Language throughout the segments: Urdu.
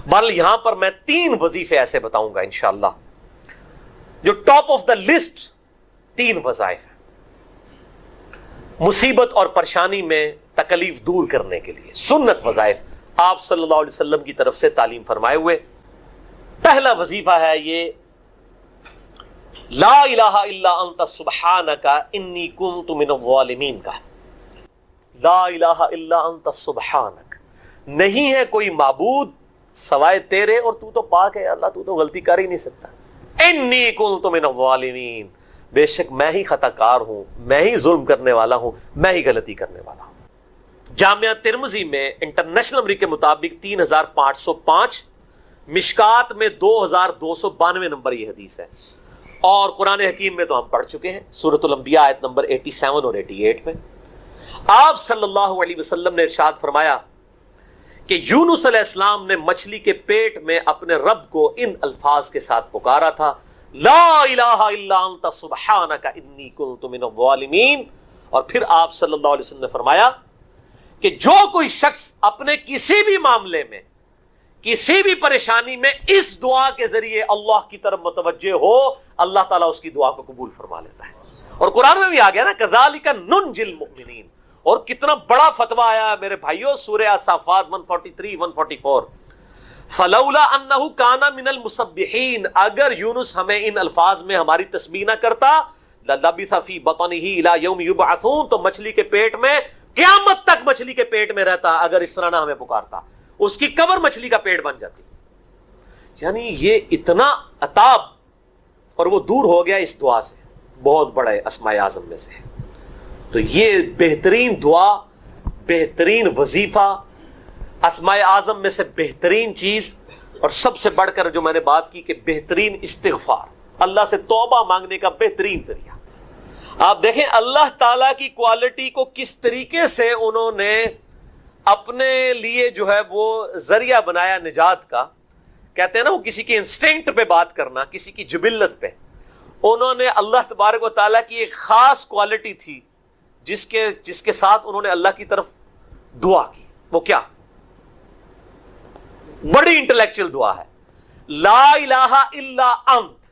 بل یہاں پر میں 3 وظیفے ایسے بتاؤں گا انشاءاللہ جو ٹاپ آف دا لسٹ 3 وظائف ہیں مصیبت اور پریشانی میں تکلیف دور کرنے کے لیے، سنت وظائف آپ صلی اللہ علیہ وسلم کی طرف سے تعلیم فرمائے ہوئے۔ پہلا وظیفہ ہے یہ لا الہ الا انت سبحانک انی کنت من الظالمین کا۔ لا الہ الا انت سبحانک، نہیں ہے کوئی معبود سوائے تیرے اور تو تو پاک ہے اللہ، تو تو غلطی کر ہی نہیں سکتا۔ انی کنت من الظالمین، بے شک میں ہی خطا کار ہوں، میں ہی ظلم کرنے والا ہوں، میں ہی غلطی کرنے والا ہوں۔ جامعہ ترمذی میں انٹرنیشنل نمبر کے مطابق 3505، مشکات میں 2292 نمبر یہ حدیث ہے، اور قرآن حکیم میں تو ہم پڑھ چکے ہیں سورۃ الانبیاء آیت نمبر 87 اور 88 میں آپ صلی اللہ علیہ وسلم نے ارشاد فرمایا کہ یونس علیہ السلام نے مچھلی کے پیٹ میں اپنے رب کو ان الفاظ کے ساتھ پکارا تھا، لا الہ الا انت سبحانک انی کنت من الظالمین، اور پھر آپ صلی اللہ علیہ وسلم نے فرمایا کہ جو کوئی شخص اپنے کسی بھی معاملے میں کسی بھی پریشانی میں اس دعا کے ذریعے اللہ کی طرف متوجہ ہو، اللہ تعالیٰ اس کی دعا کو قبول فرما لیتا ہے۔ اور قرآن میں بھی آ گیا نا کذالک ننجی المؤمنین، اور کتنا بڑا فتویٰ آیا ہے میرے بھائیوں، سورہ صافات 143 144، فلولا انہ کان من المسبحین، اگر یونس ہمیں ان الفاظ میں ہماری تسبیح نہ کرتا، للبث فی بطنہ الی یوم یبعثون، تو مچھلی کے پیٹ میں قیامت تک مچھلی کے پیٹ میں رہتا اگر اس طرح نہ ہمیں پکارتا، اس کی قبر مچھلی کا پیٹ بن جاتی۔ یعنی یہ اتنا عطاب، اور وہ دور ہو گیا اس دعا سے، بہت بڑے اسماء اعظم میں سے ہے۔ تو یہ بہترین دعا، بہترین وظیفہ، اسماء اعظم میں سے بہترین چیز، اور سب سے بڑھ کر جو میں نے بات کی کہ بہترین استغفار، اللہ سے توبہ مانگنے کا بہترین ذریعہ۔ آپ دیکھیں اللہ تعالیٰ کی کوالٹی کو کس طریقے سے انہوں نے اپنے لیے جو ہے وہ ذریعہ بنایا نجات کا۔ کہتے ہیں نا وہ کسی کی انسٹنکٹ پہ بات کرنا، کسی کی جبلت پہ، انہوں نے اللہ تبارک و تعالیٰ کی ایک خاص کوالٹی تھی جس کے ساتھ انہوں نے اللہ کی طرف دعا کی۔ وہ کیا؟ بڑی انٹلیکچوئل دعا ہے، لا الہ الا انت،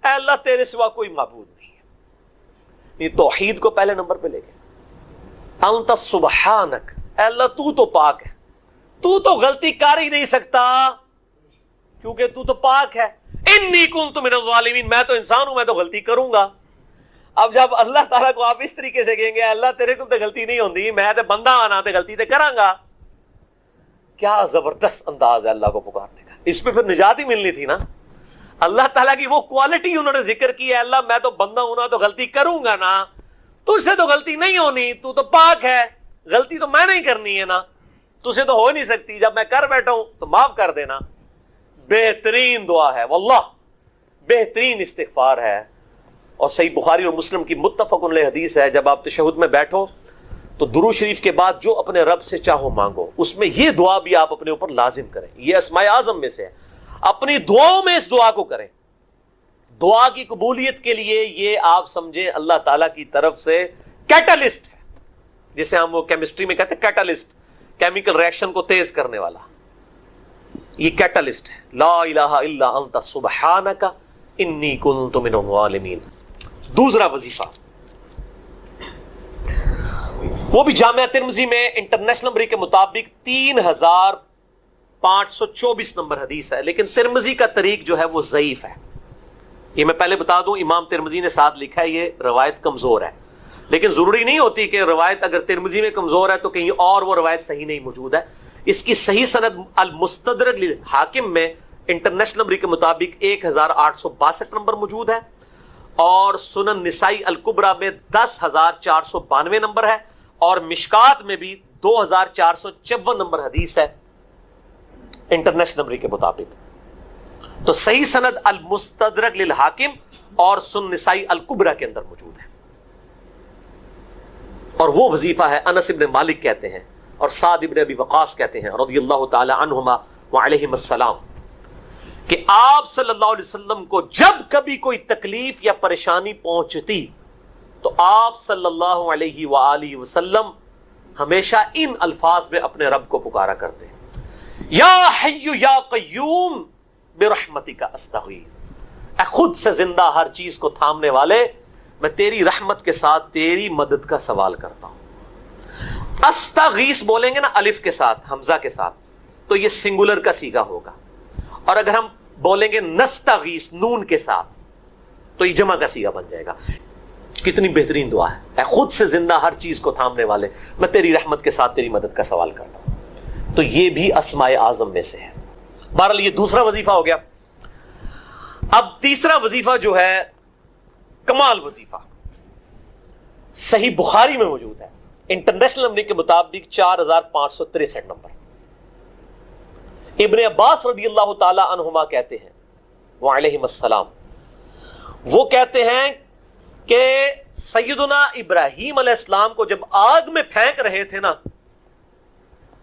اے اللہ تیرے سوا کوئی معبود نہیں ہے، یہ توحید کو پہلے نمبر پہ لے گئے۔ انت سبحانک، اے اللہ تو پاک ہے، تو غلطی کر ہی نہیں سکتا کیونکہ تو پاک ہے۔ انی کنت من الظالمین، میں تو انسان ہوں، میں تو غلطی کروں گا۔ اب جب اللہ تعالیٰ کو آپ اس طریقے سے کہیں گے اللہ تیرے کو تو غلطی نہیں ہوندی، میں تو بندہ آنا تو غلطی تو کراں گا، کیا زبردست انداز ہے اللہ کو پکارنے کا۔ اس پہ پھر نجات ہی ملنی تھی نا۔ اللہ تعالیٰ کی وہ کوالٹی انہوں نے ذکر کی ہے، اللہ میں تو بندہ ہوں نا تو غلطی کروں گا نا، تجھ سے تو غلطی نہیں ہونی، تو پاک ہے، غلطی تو میں نہیں کرنی ہے نا، تجھ سے تو ہو نہیں سکتی، جب میں کر بیٹھا ہوں تو معاف کر دینا۔ بہترین دعا ہے واللہ، بہترین استغفار ہے، اور صحیح بخاری اور مسلم کی متفق علیہ حدیث ہے، جب آپ تشہد میں بیٹھو تو درود شریف کے بعد جو اپنے رب سے چاہو مانگو، اس میں یہ دعا بھی آپ اپنے اوپر لازم کریں۔ یہ اسماء اعظم میں سے ہے، اپنی دعاؤں میں اس دعا کو کریں۔ دعا کی قبولیت کے لیے یہ آپ سمجھیں اللہ تعالیٰ کی طرف سے کیٹالسٹ ہے، جسے ہم وہ کیمسٹری میں کہتے ہیں کیٹالسٹ، کیمیکل ریئیکشن کو تیز کرنے والا، یہ کیٹالسٹ ہے۔ لا الہ الا انت سبحانک انی کنت من الظالمین۔ دوسرا وظیفہ، وہ بھی جامعہ ترمذی میں انٹرنیشنل نمبر کے مطابق 3524 نمبر حدیث ہے، لیکن ترمذی کا طریق جو ہے وہ ضعیف ہے۔ یہ میں پہلے بتا دوں، امام ترمذی نے ساتھ لکھا ہے یہ روایت کمزور ہے، لیکن ضروری نہیں ہوتی کہ روایت اگر ترمذی میں کمزور ہے تو کہیں اور وہ روایت صحیح نہیں موجود ہے۔ اس کی صحیح سند المستدرک للحاکم میں انٹرنیشنل نمبر کے مطابق 1862 نمبر موجود ہے، اور سنن نسائی الکبریٰ میں 10492 نمبر ہے، اور مشکات میں بھی 2454 نمبر حدیث ہے انٹرنیشنل نمبر کے مطابق۔ تو صحیح سند المستدرک للحاکم اور سنن نسائی الکبریٰ کے اندر موجود ہے، اور وہ وظیفہ ہے انس ابن مالک کہتے ہیں اور سعد ابن ابی وقاص کہتے ہیں رضی اللہ تعالی عنہما وعلیہم السلام کہ آپ صلی اللہ علیہ وسلم کو جب کبھی کوئی تکلیف یا پریشانی پہنچتی تو آپ صلی اللہ علیہ وآلہ وسلم ہمیشہ ان الفاظ میں اپنے رب کو پکارا کرتے ہیں۔ یا حی یا قیوم برحمتک استغیث، اے خود سے زندہ ہر چیز کو تھامنے والے، میں تیری رحمت کے ساتھ تیری مدد کا سوال کرتا ہوں۔ استغیث بولیں گے نا الف کے ساتھ، حمزہ کے ساتھ، تو یہ سنگولر کا صیغہ ہوگا، اور اگر ہم بولیں گے نستغیث نون کے ساتھ تو یہ جمع کا صیغہ بن جائے گا۔ کتنی بہترین دعا ہے، اے خود سے زندہ ہر چیز کو تھامنے والے، میں تیری رحمت کے ساتھ تیری مدد کا سوال کرتا ہوں۔ تو یہ بھی اسماء اعظم میں سے ہے۔ بہرحال یہ دوسرا وظیفہ ہو گیا۔ اب تیسرا وظیفہ جو ہے کمال وظیفہ، صحیح بخاری میں موجود ہے، انٹرنیشنل نمبر کے مطابق 4563 نمبر۔ ابن عباس رضی اللہ تعالی عنہما کہتے ہیں وعلیہم السلام، وہ کہتے ہیں کہ سیدنا ابراہیم علیہ السلام کو جب آگ میں پھینک رہے تھے نا،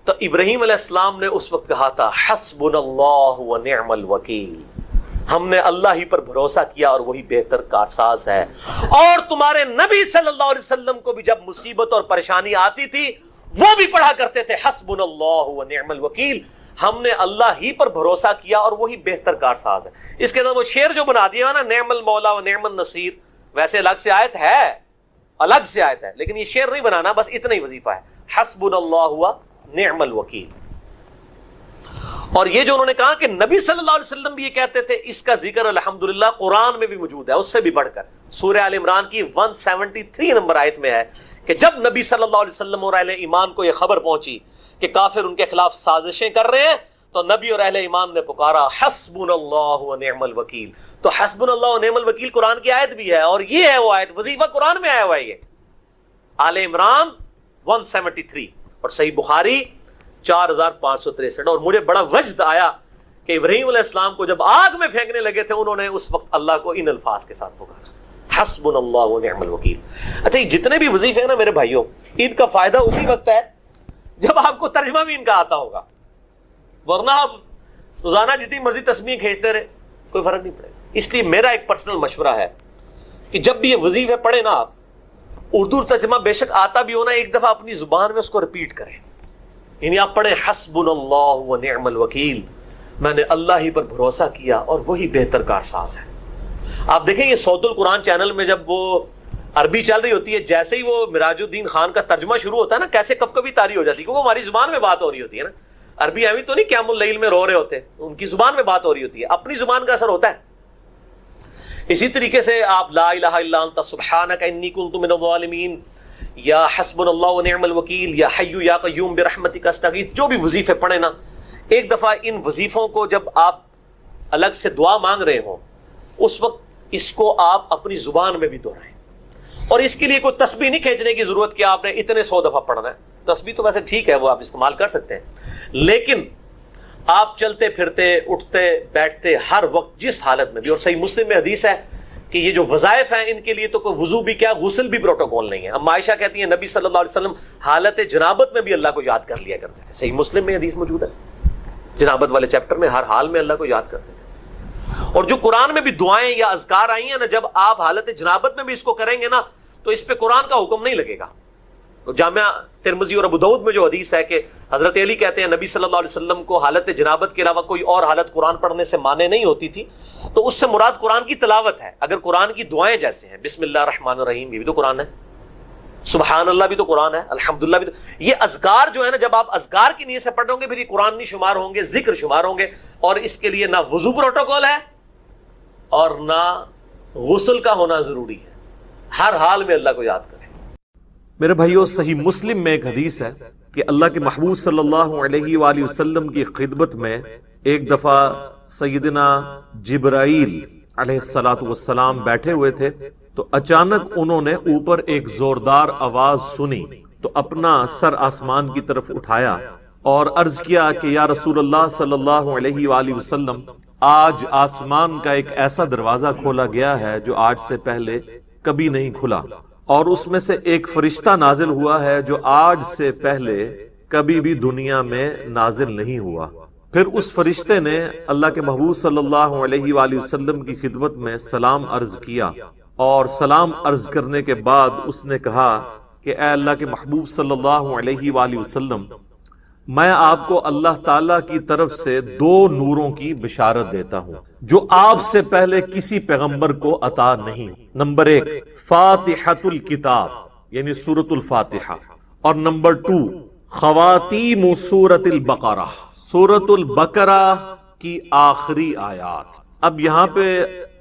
تو ابراہیم علیہ السلام نے اس وقت کہا تھا حسبنا اللہ ونعم الوکیل، ہم نے اللہ ہی پر بھروسہ کیا اور وہی بہتر کارساز ہے۔ اور تمہارے نبی صلی اللہ علیہ وسلم کو بھی جب مصیبت اور پریشانی آتی تھی وہ بھی پڑھا کرتے تھے حسبنا اللہ ونعم الوکیل، ہم نے اللہ ہی پر بھروسہ کیا اور وہی بہتر کارساز ہے۔ اس کے اندر وہ شعر جو بنا دیا نا، نعم المولا و نعم النصیر، ویسے الگ سے آیت ہے، الگ سے آیت ہے، لیکن یہ شعر نہیں بنانا، بس اتنا ہی وظیفہ ہے، حسبنا اللہ و نعم الوکیل۔ اور یہ جو انہوں نے کہا کہ نبی صلی اللہ علیہ وسلم بھی یہ کہتے تھے، اس کا ذکر الحمدللہ قرآن میں بھی موجود ہے، اس سے بھی بڑھ کر سورہ آل عمران کی 173 نمبر آیت میں ہے کہ جب نبی صلی اللہ علیہ وسلم اور اہل ایمان کو یہ خبر پہنچی کہ کافر ان کے خلاف سازشیں کر رہے ہیں، تو نبی اور اہل ایمان نے پکارا حسبنا اللہ و نعم الوکیل۔ تو حسبنا اللہ و نعم الوکیل قرآن کی آیت بھی ہے، اور یہ ہے وہ آیت، وظیفہ قرآن میں آیا ہوا ہے، یہ آل عمران 173 اور صحیح بخاری 4563۔ اور مجھے بڑا وجد آیا کہ ابراہیم علیہ السلام کو جب آگ میں پھینکنے لگے تھے، انہوں نے اس وقت اللہ کو ان الفاظ کے ساتھ پکارا حسبنا اللہ و نعم الوکیل۔ اچھا، یہ جتنے بھی وظیفے ہیں نا میرے بھائیوں، ان کا فائدہ اسی وقت ہے جب آپ کو ترجمہ بھی ان کا آتا ہوگا، ورنہ آپ روزانہ جتنی مرضی تسبیح کھینچتے رہے کوئی فرق نہیں پڑے گا۔ اس لیے میرا ایک پرسنل مشورہ ہے کہ جب بھی یہ وظیفے پڑھے نا آپ، اردو ترجمہ بے شک آتا بھی ہونا، ایک دفعہ اپنی زبان میں اس کو ریپیٹ کریں، یعنی آپ پڑھیں حسبنا اللہ و نعم الوکیل، میں نے اللہ ہی پر بھروسہ کیا اور وہی بہتر کارساز ہے۔ آپ دیکھیں یہ صوت القرآن چینل میں جب وہ عربی چل رہی ہوتی ہے، جیسے ہی وہ مراج الدین خان کا ترجمہ شروع ہوتا ہے نا، کیسے کب کبھی طاری ہو جاتی ہے، کیونکہ ہماری زبان میں بات ہو رہی ہوتی ہے نا، عربی ہمیں تو نہیں قیام اللیل میں رو رہے ہوتے، ان کی زبان میں بات ہو رہی ہوتی ہے، اپنی زبان کا اثر ہوتا ہے۔ اسی طریقے سے آپ لا الہ الا انت سبحانک انی کنت من الظالمین، یا حسبنا اللہ و نعم الوکیل، یا حی یا قیوم برحمتک استغیث، جو بھی وظیفے پڑھیں نا، ایک دفعہ ان وظیفوں کو جب آپ الگ سے دعا مانگ رہے ہوں، اس وقت اس کو آپ اپنی زبان میں بھی دہرائیں۔ اور اس کے لیے کوئی تسبیح نہیں کھینچنے کی ضرورت کہ آپ نے اتنے 100 دفعہ پڑھنا ہے، تسبیح تو ویسے ٹھیک ہے، وہ آپ استعمال کر سکتے ہیں، لیکن آپ چلتے پھرتے اٹھتے بیٹھتے ہر وقت جس حالت میں بھی، اور صحیح مسلم میں حدیث ہے کہ یہ جو وظائف ہیں ان کے لیے تو کوئی وضو بھی کیا، غسل بھی پروٹوکول نہیں ہے۔ اب عائشہ کہتی ہیں نبی صلی اللہ علیہ وسلم حالت جنابت میں بھی اللہ کو یاد کر لیا کرتے تھے، صحیح مسلم میں حدیث موجود ہے، جنابت والے چیپٹر میں ہر حال میں اللہ کو یاد کرتے تھے۔ اور جو قرآن میں بھی دعائیں یا اذکار آئی ہیں نا، جب آپ حالت جنابت میں بھی اس کو کریں گے نا، تو اس پہ قرآن کا حکم نہیں لگے گا۔ تو جامعہ ترمذی اور ابو داؤد میں جو حدیث ہے کہ حضرت علی کہتے ہیں نبی صلی اللہ علیہ وسلم کو حالت جنابت کے علاوہ کوئی اور حالت قرآن پڑھنے سے مانے نہیں ہوتی تھی، تو اس سے مراد قرآن کی تلاوت ہے۔ اگر قرآن کی دعائیں جیسے ہیں بسم اللہ الرحمن الرحیم، یہ بھی تو قرآن ہے، سبحان اللہ بھی تو قرآن ہے، الحمدللہ بھی تو، یہ اذکار جو ہے نا، جب آپ اذکار کی نیت سے پڑھ رہے ہوں گے پھر یہ قرآن نہیں شمار ہوں گے، ذکر شمار ہوں گے، اور اس کے لیے نہ وضو پروٹوکول ہے اور نہ غسل کا ہونا ضروری ہے، ہر حال میں اللہ کو یاد کریں۔ میرے بھائیو، صحیح مسلم میں ایک حدیث ہے کہ اللہ کے محبوب صلی اللہ علیہ وآلہ وسلم کی خدمت میں ایک دفعہ سیدنا جبرائیل علیہ السلام بیٹھے ہوئے تھے، تو اچانک انہوں نے اوپر ایک زوردار آواز سنی، تو اپنا سر آسمان کی طرف اٹھایا اور عرض کیا کہ یا رسول اللہ صلی اللہ علیہ وآلہ وسلم، آج آسمان کا ایک ایسا دروازہ کھولا گیا ہے جو آج سے پہلے کبھی نہیں کھلا، اور اس میں سے ایک فرشتہ نازل ہوا ہے جو آج سے پہلے کبھی بھی دنیا میں نازل نہیں ہوا۔ پھر اس فرشتے نے اللہ کے محبوب صلی اللہ علیہ وآلہ وسلم کی خدمت میں سلام عرض کیا، اور سلام عرض کرنے کے بعد اس نے کہا کہ اے اللہ کے محبوب صلی اللہ علیہ وآلہ وسلم، میں آپ کو اللہ تعالیٰ کی طرف سے 2 نوروں کی بشارت دیتا ہوں جو آپ سے پہلے کسی پیغمبر کو عطا نہیں. نمبر 1 فاتحۃ الکتاب یعنی سورۃ الفاتحہ، اور نمبر 2 خواتیم سورۃ البقرہ، سورۃ البقرہ کی آخری آیات. اب یہاں پہ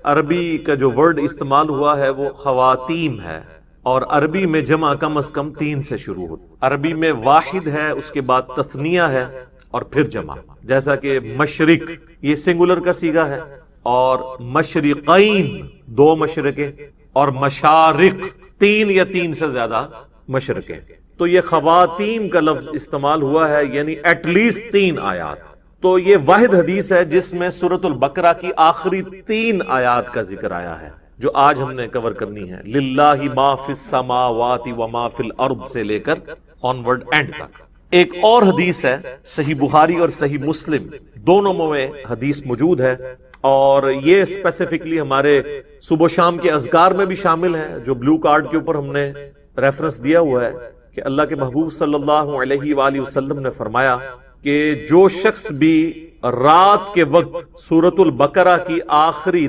عربی کا جو ورڈ استعمال ہوا ہے وہ خواتیم ہے، اور عربی میں جمع کم از کم 3 سے شروع ہوتی. عربی میں واحد ہے، اس کے بعد تثنیہ ہے، اور پھر جمع. جیسا کہ مشرق یہ سنگولر کا صیغہ ہے، اور مشرقین 2 مشرقیں، اور مشارق 3 یا 3 سے زیادہ مشرقیں. تو یہ خواتین کا لفظ استعمال ہوا ہے، یعنی ایٹ لیسٹ 3 آیات. تو یہ واحد حدیث ہے جس میں سورۃ البقرہ کی آخری 3 آیات کا ذکر آیا ہے، جو آج ہم نے کور کرنی ہے. للہ ما فی السماوات وما فی الارض سے لے کر آنورڈ اینڈ تک. ایک اور حدیث ہے، صحیح بخاری اور صحیح مسلم دونوں میں حدیث موجود ہے، اور یہ اسپیسیفکلی ہمارے صبح و شام کے اذکار میں بھی شامل ہے، جو بلو کارڈ کے اوپر ہم نے ریفرنس دیا ہوا ہے کہ اللہ کے محبوب صلی اللہ علیہ وآلہ وسلم نے فرمایا کہ جو شخص بھی رات کے وقت سورۃ البقرہ کی آخری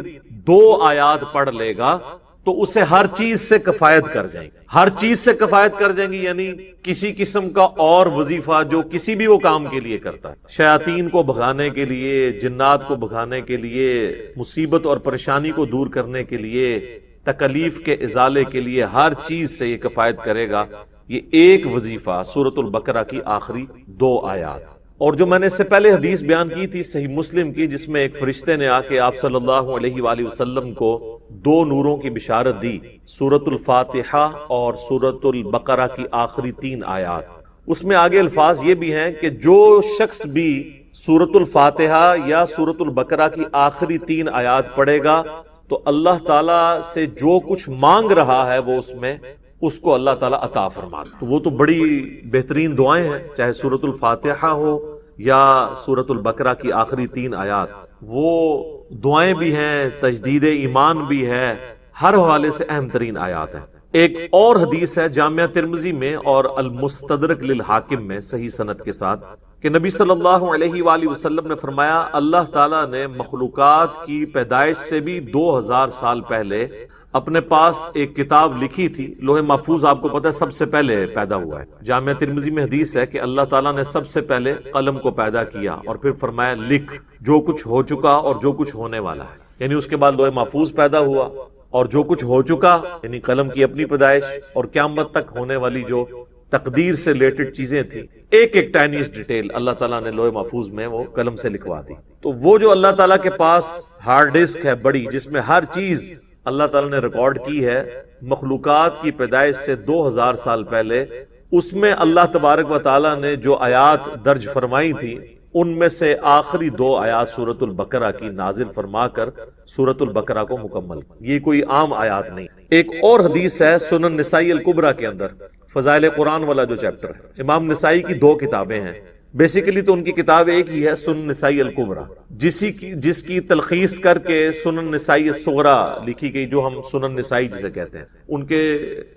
2 آیات پڑھ لے گا تو اسے ہر چیز سے کفایت کر جائیں گی. ہر چیز سے کفایت کر جائیں گی یعنی کسی قسم کا اور وظیفہ جو کسی بھی وہ کام کے لیے کرتا ہے، شیاطین کو بھگانے کے لیے، جنات کو بھگانے کے لیے، مصیبت اور پریشانی کو دور کرنے کے لیے، تکلیف کے ازالے کے لیے، ہر چیز سے یہ کفایت کرے گا. یہ ایک وظیفہ سورۃ البقرہ کی آخری 2 آیات. اور جو میں نے اس سے پہلے حدیث بیان کی تھی صحیح مسلم کی، جس میں ایک فرشتے نے آ کے آپ صلی اللہ علیہ وآلہ وسلم کو 2 نوروں کی بشارت دی، سورۃ الفاتحہ اور سورۃ البقرہ کی آخری 3 آیات. اس میں آگے الفاظ یہ بھی ہیں کہ جو شخص بھی سورۃ الفاتحہ یا سورۃ البقرہ کی آخری 3 آیات پڑھے گا تو اللہ تعالیٰ سے جو کچھ مانگ رہا ہے وہ اس کو اللہ تعالیٰ عطا فرما. تو وہ تو بڑی بہترین دعائیں ہیں، چاہے سورۃ الفاتحہ ہو یا سورۃ البقرہ کی آخری 3 آیات. وہ دعائیں بھی ہیں، تجدید ایمان بھی ہے، ہر حوالے سے اہم ترین آیات ہیں. ایک اور حدیث ہے جامعہ ترمذی میں اور المستدرک للحاکم میں صحیح سند کے ساتھ کہ نبی صلی اللہ علیہ وآلہ وسلم نے فرمایا اللہ تعالیٰ نے مخلوقات کی پیدائش سے بھی 2000 سال پہلے اپنے پاس ایک کتاب لکھی تھی. لوح محفوظ آپ کو پتہ ہے سب سے پہلے پیدا ہوا ہے. جامعہ ترمذی میں حدیث ہے کہ اللہ تعالیٰ نے سب سے پہلے قلم کو پیدا کیا اور پھر فرمایا لکھ جو کچھ ہو چکا اور جو کچھ ہونے والا ہے. یعنی اس کے بعد لوح محفوظ پیدا ہوا اور جو کچھ ہو چکا یعنی قلم کی اپنی پیدائش اور قیامت تک ہونے والی جو تقدیر سے ریلیٹڈ چیزیں تھیں، ایک ایک ٹائنیس ڈیٹیل اللہ تعالیٰ نے لوح محفوظ میں وہ قلم سے لکھوا دی. تو وہ جو اللہ تعالیٰ کے پاس ہارڈ ڈسک ہے بڑی، جس میں ہر چیز اللہ تعالیٰ نے ریکارڈ کی ہے مخلوقات کی پیدائش سے 2000 سال پہلے، اس میں اللہ تبارک و تعالیٰ نے جو آیات درج فرمائی تھی ان میں سے آخری 2 آیات سورۃ البقرہ کی نازل فرما کر سورۃ البقرہ کو مکمل. یہ کوئی عام آیات نہیں. ایک اور حدیث ہے سنن نسائی الکبریٰ کے اندر، فضائل قرآن والا جو چیپٹر ہے. امام نسائی کی 2 کتابیں ہیں، بیسیکلی تو ان کی کتاب ایک ہی ہے سنن نسائی الکبریٰ، جس کی تلخیص کر کے سنن نسائی الصغریٰ لکھی گئی، جو ہم سنن نسائی جسے کہتے ہیں. ان کے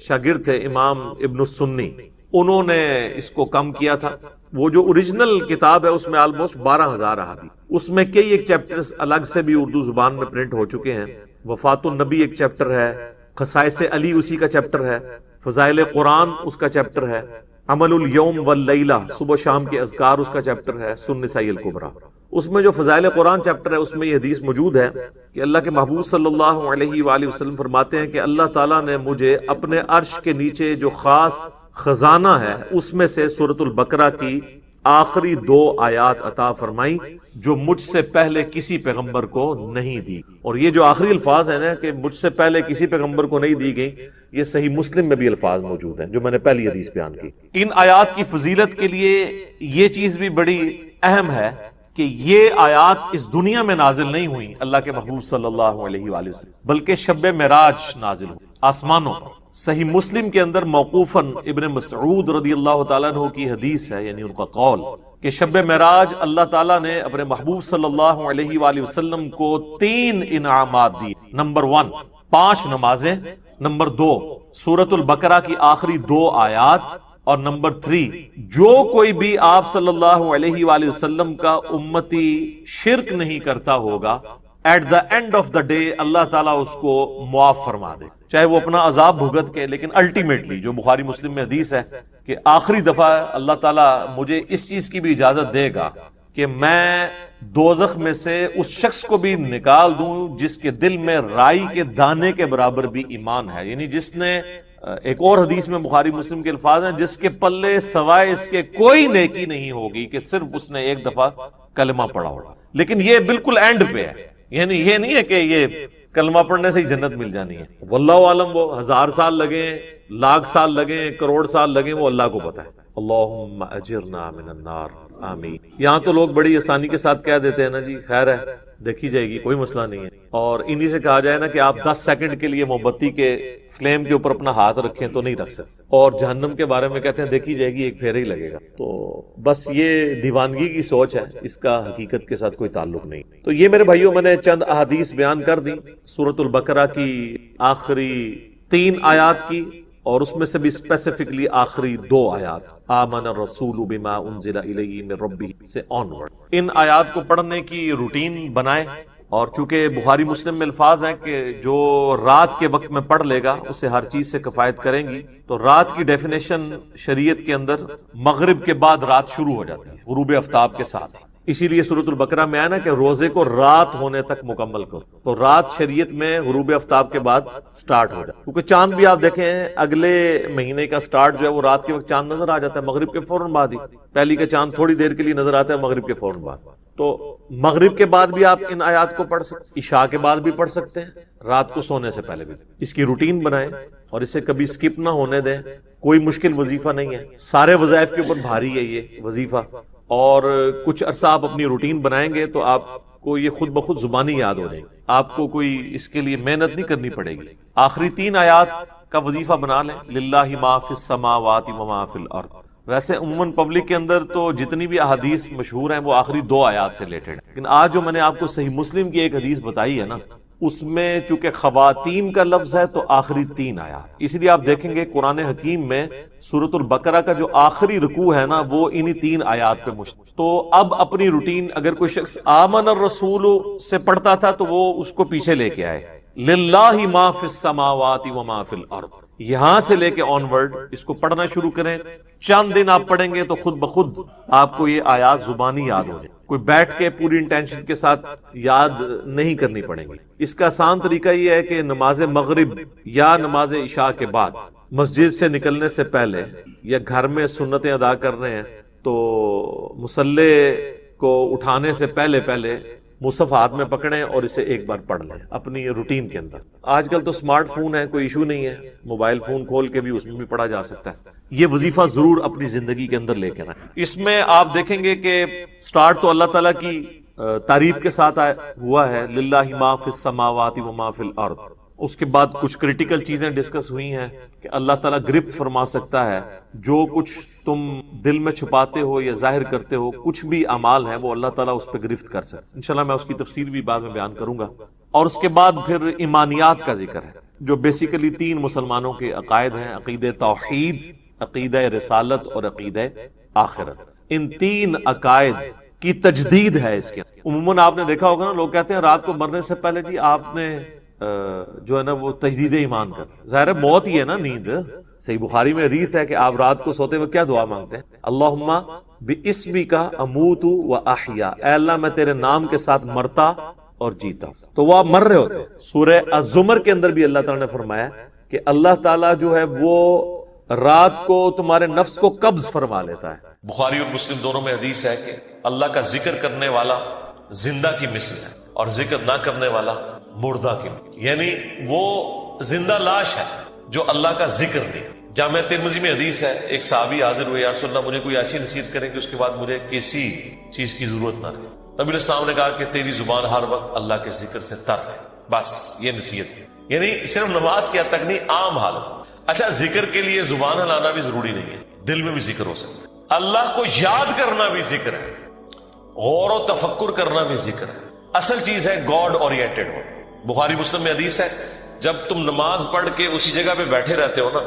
شاگرد تھے امام ابن السنی، انہوں نے اس کو کم کیا تھا. وہ جو اوریجنل کتاب ہے اس میں آلموسٹ 12,000 احادیث، اس میں کئی ایک چیپٹرز الگ سے بھی اردو زبان میں پرنٹ ہو چکے ہیں. وفات النبی ایک چیپٹر ہے، خصائص علی اسی کا چیپٹر ہے، فضائل قرآن اس کا چیپٹر ہے، عمل الیوم واللیلہ صبح شام کے اذکار اس کا چیپٹر ہے سنن نسائی الکبریٰ. اس میں جو فضائل قرآن چیپٹر ہے اس میں یہ حدیث موجود ہے کہ اللہ کے محبوب صلی اللہ علیہ وآلہ وسلم فرماتے ہیں کہ اللہ تعالیٰ نے مجھے اپنے عرش کے نیچے جو خاص خزانہ ہے اس میں سے سورۃ البقرہ کی آخری 2 آیات عطا فرمائی جو مجھ سے پہلے کسی پیغمبر کو نہیں دی. اور یہ جو آخری الفاظ ہیں نا کہ مجھ سے پہلے کسی پیغمبر کو نہیں دی گئی، یہ صحیح مسلم میں بھی الفاظ موجود ہیں جو میں نے پہلی حدیث بیان کی. ان آیات کی فضیلت کے لیے یہ چیز بھی بڑی اہم ہے کہ یہ آیات اس دنیا میں نازل نہیں ہوئی اللہ کے محبوب صلی اللہ علیہ وآلہ وسلم، بلکہ شب معراج نازل ہوئی آسمانوں. صحیح مسلم کے اندر موقوفاً ابن مسعود رضی اللہ تعالیٰ عنہ کی حدیث ہے، یعنی ان کا قول کہ شب معراج اللہ تعالیٰ نے اپنے محبوب صلی اللہ علیہ وآلہ وسلم کو 3 انعامات دی. نمبر 1 5 نمازیں، نمبر 2 سورۃ البقرہ کی آخری 2 آیات، اور نمبر 3، جو کوئی بھی آپ صلی اللہ علیہ وآلہ وسلم کا امتی شرک نہیں کرتا ہوگا، at the end of the day اللہ تعالیٰ اس کو معاف فرما دے، چاہے وہ اپنا عذاب بھگت کے، لیکن الٹیمیٹلی جو بخاری مسلم میں حدیث ہے کہ آخری دفعہ اللہ تعالیٰ مجھے اس چیز کی بھی اجازت دے گا کہ میں دوزخ میں سے اس شخص کو بھی نکال دوں جس کے دل میں رائی کے دانے کے برابر بھی ایمان ہے، یعنی جس نے، ایک اور حدیث میں بخاری مسلم کے الفاظ ہیں، جس کے پلے سوائے اس کے کوئی نیکی نہیں ہوگی کہ صرف اس نے ایک دفعہ کلمہ پڑھا ہوگا۔ لیکن یہ بالکل اینڈ پہ ہے، یعنی یہ نہیں ہے کہ یہ کلمہ پڑھنے سے ہی جنت مل جانی ہے، واللہ عالم، وہ 1000 سال لگیں، لاکھ سال لگیں، کروڑ سال لگیں، وہ اللہ کو پتا ہے۔ اللہم اجرنا من النار، آمین۔ یہاں تو لوگ بڑی آسانی کے ساتھ کہہ دیتے ہیں نا جی خیر ہے، دیکھی جائے گی، کوئی مسئلہ نہیں ہے، اور انہی سے کہا جائے نا کہ آپ 10 سیکنڈ کے لیے موم بتی کے فلیم کے اوپر اپنا ہاتھ رکھیں تو نہیں رکھ سکتے، اور جہنم کے بارے میں کہتے ہیں دیکھی جائے گی، ایک پھیرا ہی لگے گا۔ تو بس یہ دیوانگی کی سوچ ہے، اس کا حقیقت کے ساتھ کوئی تعلق نہیں۔ تو یہ میرے بھائیوں میں نے چند احادیث بیان کر دی سورۃ البقرہ کی آخری 3 آیات کی، اور اس میں سے بھی اسپیسیفکلی آخری 2 آیات، آمن الرسول بما انزل الیہ من ربہ سے آنورڈ۔ ان آیات کو پڑھنے کی روٹین بنائیں، اور چونکہ بخاری مسلم میں الفاظ ہیں کہ جو رات کے وقت میں پڑھ لے گا اسے ہر چیز سے کفایت کریں گی، تو رات کی ڈیفینیشن شریعت کے اندر مغرب کے بعد رات شروع ہو جاتی ہے، غروب آفتاب کے ساتھ ہی۔ اسی لیے سورۃ البقرہ میں آیا نا کہ روزے کو رات ہونے تک مکمل کرو، تو رات شریعت میں غروب آفتاب کے بعد سٹارٹ ہو جائے، کیونکہ چاند بھی آپ دیکھیں اگلے مہینے کا سٹارٹ جو ہے وہ رات کے وقت چاند نظر آ جاتا ہے، مغرب کے فوراً بعد ہی۔ پہلی کا چاند تھوڑی دیر کے لیے نظر آتا ہے، مغرب کے فوراً بعد۔ تو مغرب کے بعد بھی آپ ان آیات کو پڑھ سکتے، عشاء کے بعد بھی پڑھ سکتے ہیں، رات کو سونے سے پہلے بھی۔ اس کی روٹین بنائیں اور اسے کبھی سکپ نہ ہونے دیں، کوئی مشکل وظیفہ نہیں ہے، سارے وظائف کے اوپر بھاری ہے یہ وظیفہ، اور کچھ عرصہ آپ اپنی روٹین بنائیں گے تو آپ کو یہ خود بخود زبانی یاد ہو جائے گی، آپ کو کوئی اس کے لیے محنت نہیں کرنی پڑے گی۔ آخری 3 آیات کا وظیفہ بنا لیں، للہ ما فی السماوات و ما فی الارض۔ ویسے عموماً پبلک کے اندر تو جتنی بھی احادیث مشہور ہیں وہ آخری 2 آیات سے ریلیٹڈ ہیں، لیکن آج جو میں نے آپ کو صحیح مسلم کی ایک حدیث بتائی ہے نا، اس میں چونکہ خواتین کا لفظ ہے تو آخری 3 آیات، اس لیے آپ دیکھیں گے قرآن حکیم میں سورۃ البقرہ کا جو آخری رکوع ہے نا وہ انہی 3 آیات پہ مشتمل۔ تو اب اپنی روٹین، اگر کوئی شخص آمن الرسول سے پڑھتا تھا تو وہ اس کو پیچھے لے کے آئے، للہ ما فی السماوات و ما فی الارض، یہاں سے لے کے آنورڈ اس کو پڑھنا شروع کریں۔ چند دن آپ پڑھیں گے تو خود بخود آپ کو یہ آیات زبانی یاد ہو جائیں، کوئی بیٹھ کے پوری انٹینشن کے ساتھ یاد نہیں کرنی پڑیں گی۔ اس کا آسان طریقہ یہ ہے کہ نماز مغرب یا نماز عشاء کے بعد مسجد سے نکلنے سے پہلے، یا گھر میں سنتیں ادا کر رہے ہیں تو مصلی کو اٹھانے سے پہلے مصحف ہاتھ میں پکڑیں اور اسے ایک بار پڑھ لیں اپنی روٹین کے اندر۔ آج کل تو سمارٹ فون ہے، کوئی ایشو نہیں ہے، موبائل فون کھول کے بھی اس میں بھی پڑھا جا سکتا ہے۔ یہ وظیفہ ضرور اپنی زندگی کے اندر لے کے آئیں۔ اس میں آپ دیکھیں گے کہ سٹارٹ تو اللہ تعالیٰ کی تعریف کے ساتھ ہوا ہے، للہ ما فی السماوات و ما فی الارض۔ اس کے بعد کچھ کریٹیکل چیزیں ڈسکس ہوئی ہیں کہ اللہ تعالیٰ گرفت فرما سکتا ہے، جو کچھ تم دل میں چھپاتے ہو یا ظاہر کرتے ہو، کچھ بھی اعمال ہیں وہ اللہ تعالیٰ اس پہ گرفت کر سکتا ہے۔ انشاءاللہ میں اس کی تفسیر بھی بعد میں بیان کروں گا۔ اور اس کے بعد پھر ایمانیات کا ذکر ہے، جو بیسیکلی 3 مسلمانوں کے عقائد ہیں، عقیدہ توحید، عقیدہ رسالت اور عقیدہ آخرت۔ ان 3 عقائد کی تجدید ہے اس کے۔ عموماً آپ نے دیکھا ہوگا نا، لوگ کہتے ہیں رات کو مرنے سے پہلے جی آپ نے جو ہے نا وہ تجدید ایمان کر، ظاہر موت ہی ہے نا، نیند۔ صحیح بخاری میں حدیث ہے کہ آپ رات کو سوتے وقت کیا دعا مانگتے ہیں؟ اللہم باسمک اموت و احیا، اے اللہ میں تیرے نام کے ساتھ مرتا اور جیتا ہوں۔ تو وہ آپ مر رہے ہوتے ہیں۔ سورہ الزمر کے اندر بھی اللہ تعالیٰ نے فرمایا کہ اللہ تعالیٰ جو ہے وہ رات کو تمہارے نفس کو قبض فرما لیتا ہے۔ بخاری اور مسلم دونوں میں حدیث ہے کہ اللہ کا ذکر کرنے والا زندہ کی مثل ہے اور ذکر نہ کرنے والا مردہ کی مثل، یعنی وہ زندہ لاش ہے جو اللہ کا ذکر نہیں۔ جامع ترمذی میں حدیث ہے، ایک صحابی حاضر ہوئے، یا رسول اللہ مجھے کوئی ایسی نصیحت کریں کہ اس کے بعد مجھے کسی چیز کی ضرورت نہ رہے۔ نبی علیہ السلام نے کہا کہ تیری زبان ہر وقت اللہ کے ذکر سے تر ہے، بس یہ نصیحت ہے، یعنی صرف نماز کی حد تک نہیں، عام حالت۔ اچھا، ذکر کے لیے زبان ہلانا بھی ضروری نہیں ہے، دل میں بھی ذکر ہو سکتا ہے۔ اللہ کو یاد کرنا بھی ذکر ہے، غور و تفکر کرنا بھی ذکر ہے۔ اصل چیز ہے گاڈ اورینٹڈ ہو۔ بخاری مسلم میں حدیث ہے، جب تم نماز پڑھ کے اسی جگہ پہ بیٹھے رہتے ہو نا،